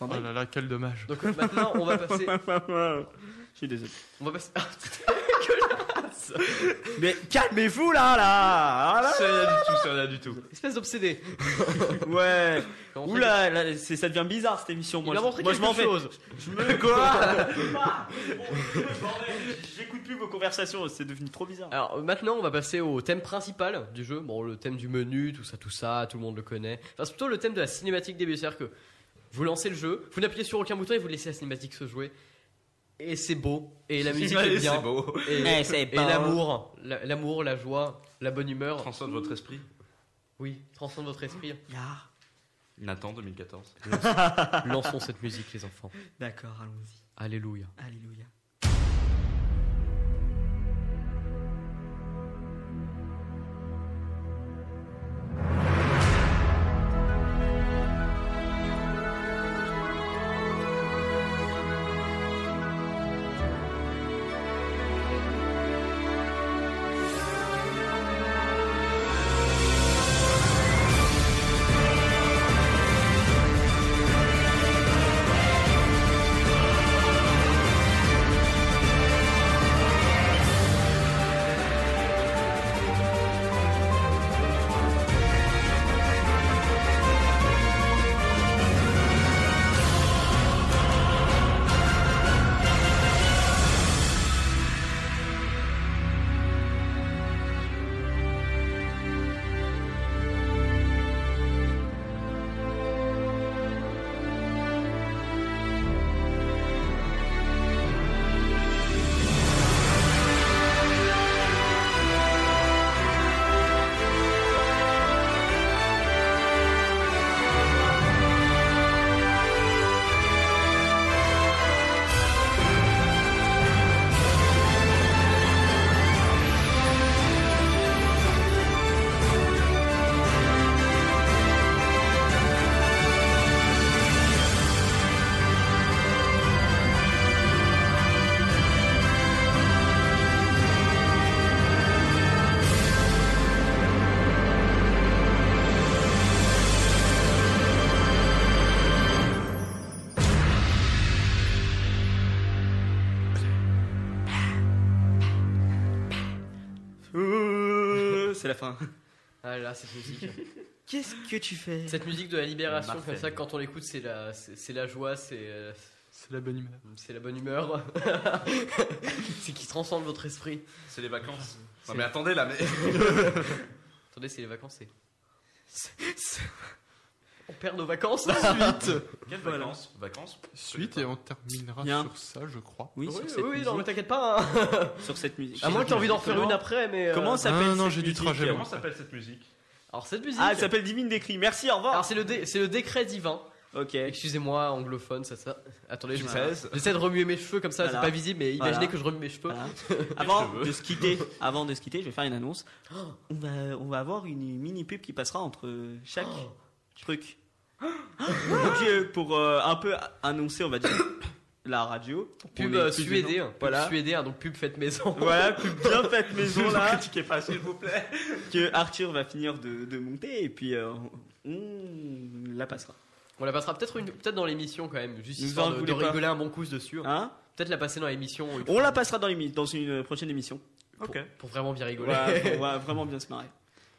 Oh là là, quel dommage. Donc maintenant, on va passer. Je suis désolé. On va passer. Mais calmez-vous là. C'est rien du tout. Espèce d'obsédé. Ouais. Comment on fait Oula, là, ça devient bizarre cette émission. Il a montré moi je m'en quelque vais. chose. Je me quoi J'écoute plus vos conversations, c'est devenu trop bizarre. Alors maintenant, on va passer au thème principal du jeu. Bon, le thème du menu, tout ça, tout le monde le connaît. Enfin, c'est plutôt le thème de la cinématique début. C'est-à-dire que vous lancez le jeu, vous n'appuyez sur aucun bouton et vous laissez la cinématique se jouer. Et c'est beau. Et la musique est bien. C'est beau. Et l'amour, l'amour, la joie, la bonne humeur. Transcende votre esprit. Oui, transcende votre esprit. Nathan 2014. Lançons cette musique, les enfants. D'accord, allons-y. Alléluia. Alléluia. C'est la fin. Ah là, cette musique. Qu'est-ce que tu fais? Cette musique de la libération, Marcel. comme ça, quand on l'écoute, c'est la joie, c'est la bonne humeur. C'est la bonne humeur. C'est qui transcende votre esprit. C'est les vacances. Non mais attendez là, mais. Attendez, c'est les vacances. On perd nos vacances. Suite. Quelles Voilà. Vacances. Suite et on terminera Bien. sur ça, je crois. Oui, Oui, sur oui, cette oui, musique. non, mais t'inquiète pas. Hein. Sur cette musique. À moins que t'aies envie d'en refaire une après, mais. Comment s'appelle non, cette j'ai du musique trajet, Comment s'appelle cette musique? Alors cette musique. Ah, elle s'appelle Divine Décrit. Merci, au revoir. Alors c'est le décret divin. Ok. Excusez-moi, anglophone, ça. Attendez, Tu j'essaie sais. j'essaie de remuer mes cheveux comme ça, Voilà. c'est pas visible, mais imaginez Voilà. que je remue mes cheveux. Voilà. Avant cheveux. de se quitter, je vais faire une annonce. On va avoir une mini pub qui passera entre chaque truc. Donc, pour un peu annoncer, on va dire, la radio. Pub On est plus suédé, dedans. Voilà. pub suédé, donc pub faite maison. Voilà, pub bien faite maison là. Critiquez pas, s'il vous plaît. Que Arthur va finir de monter et puis on la passera. On la passera peut-être dans l'émission quand même, juste Nous histoire en de voulez pas. rigoler un bon coup dessus. Hein? Peut-être la passer dans l'émission. On la passera dans une prochaine émission. Ok. Pour vraiment bien rigoler. Voilà, on va vraiment bien se marrer.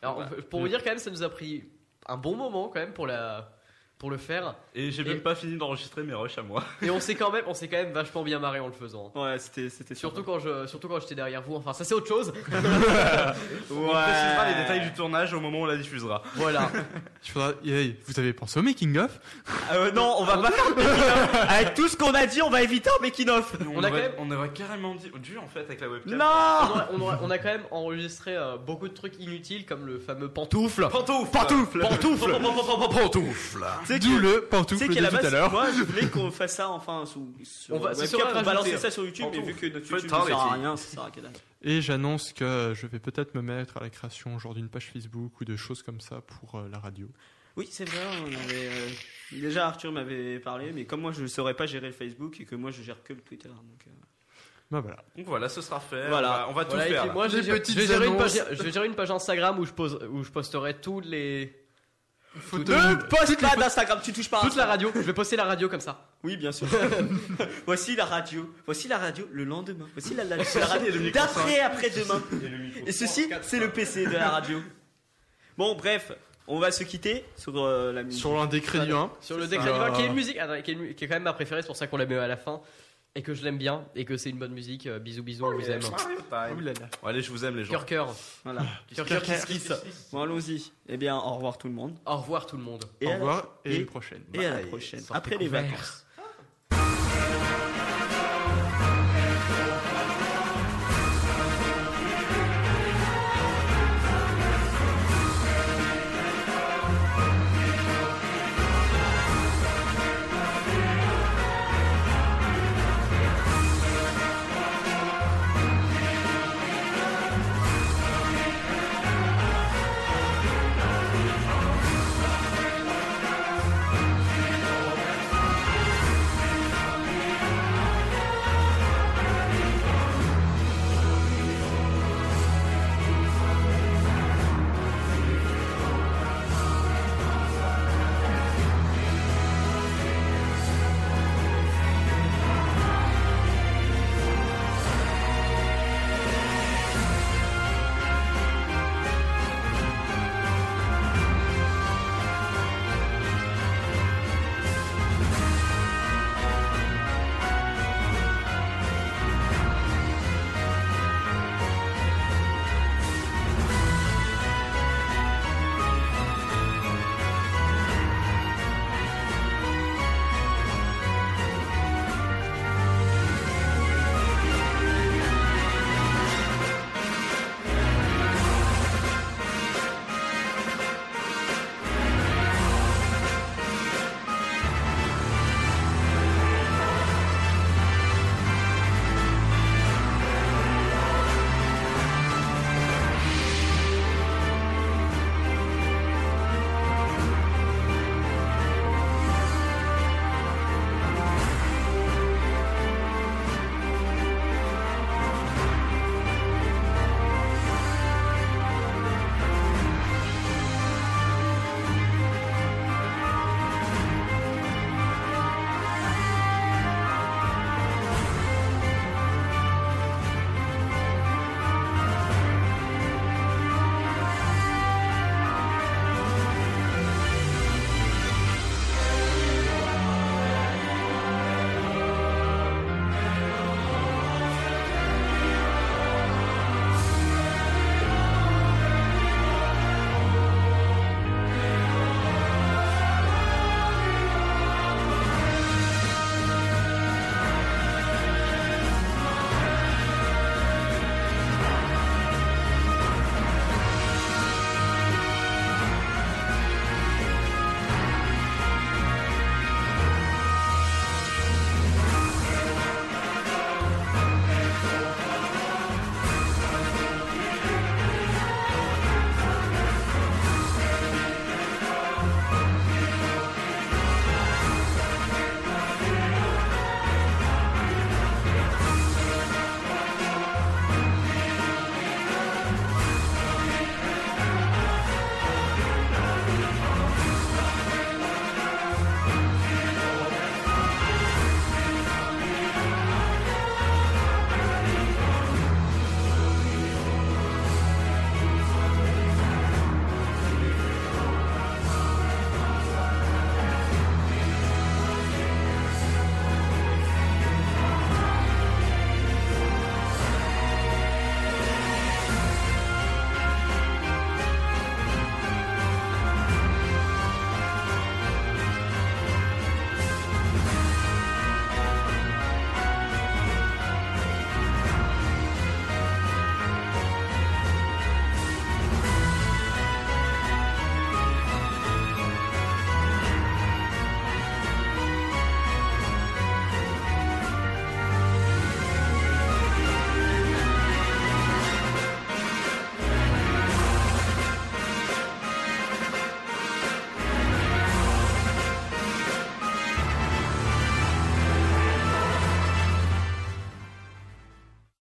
Alors, Voilà. pour vous dire quand même, ça nous a pris un bon moment quand même pour le faire. Et j'ai même pas fini d'enregistrer mes rushs à moi. Et on s'est quand même vachement bien marré en le faisant. Ouais, c'était Surtout quand j'étais derrière vous. Enfin, ça c'est autre chose. On précisera les détails du tournage au moment où on la diffusera. Voilà. Hey, vous avez pensé au making-of? Non, on va pas faire le making-of. Avec tout ce qu'on a dit, on va éviter un making-of. On aurait carrément dû en fait avec la webcam. Non. On a quand même enregistré beaucoup de trucs inutiles comme le fameux pantoufle. Pantoufle. C'est D'où que- le Tu sais pantoufle de qu'à la tout à base, l'heure. moi je voulais qu'on fasse ça enfin sur On va- ce webcam sera pour rajouté, balancer hein. ça sur YouTube, mais Pantoufle. vu que notre Faut YouTube le ne sert à temps, rien, ça sert à que dalle. Et j'annonce que je vais peut-être me mettre à la création genre d'une page Facebook ou de choses comme ça pour la radio. Oui, c'est vrai, on avait déjà Arthur m'avait parlé, mais comme moi je ne saurais pas gérer le Facebook et que moi je gère que le Twitter, donc Bah voilà. Donc voilà, ce sera fait. Voilà. On va tout Voilà, et faire. puis là. moi, Des je vais petites gérer une page, annonces. je vais gérer une page Instagram où je posterai tous les Photo. Ne poste pas d'Instagram, tu touches pas. à Toute la ça. radio, je vais poster la radio comme ça. Oui, bien sûr. Voici la radio le lendemain. Voici la radio d'après après-demain. Et ceci, c'est le PC de la radio. Bon, bref, on va se quitter sur la musique. Sur un décret du 1. Sur le décret du 1, qui est une musique, qui est quand même ma préférée, c'est pour ça qu'on la met à la fin. Et que je l'aime bien, et que c'est une bonne musique. Bisous, bisous, on vous aime. Bon, allez, je vous aime les gens. Cœur, cœur. Voilà. Cœur, cœur, kiss, kiss. Bon, allons-y. Eh bien, au revoir tout le monde. Au revoir tout le monde. Au revoir et à la prochaine. Et à la prochaine. Après les vacances.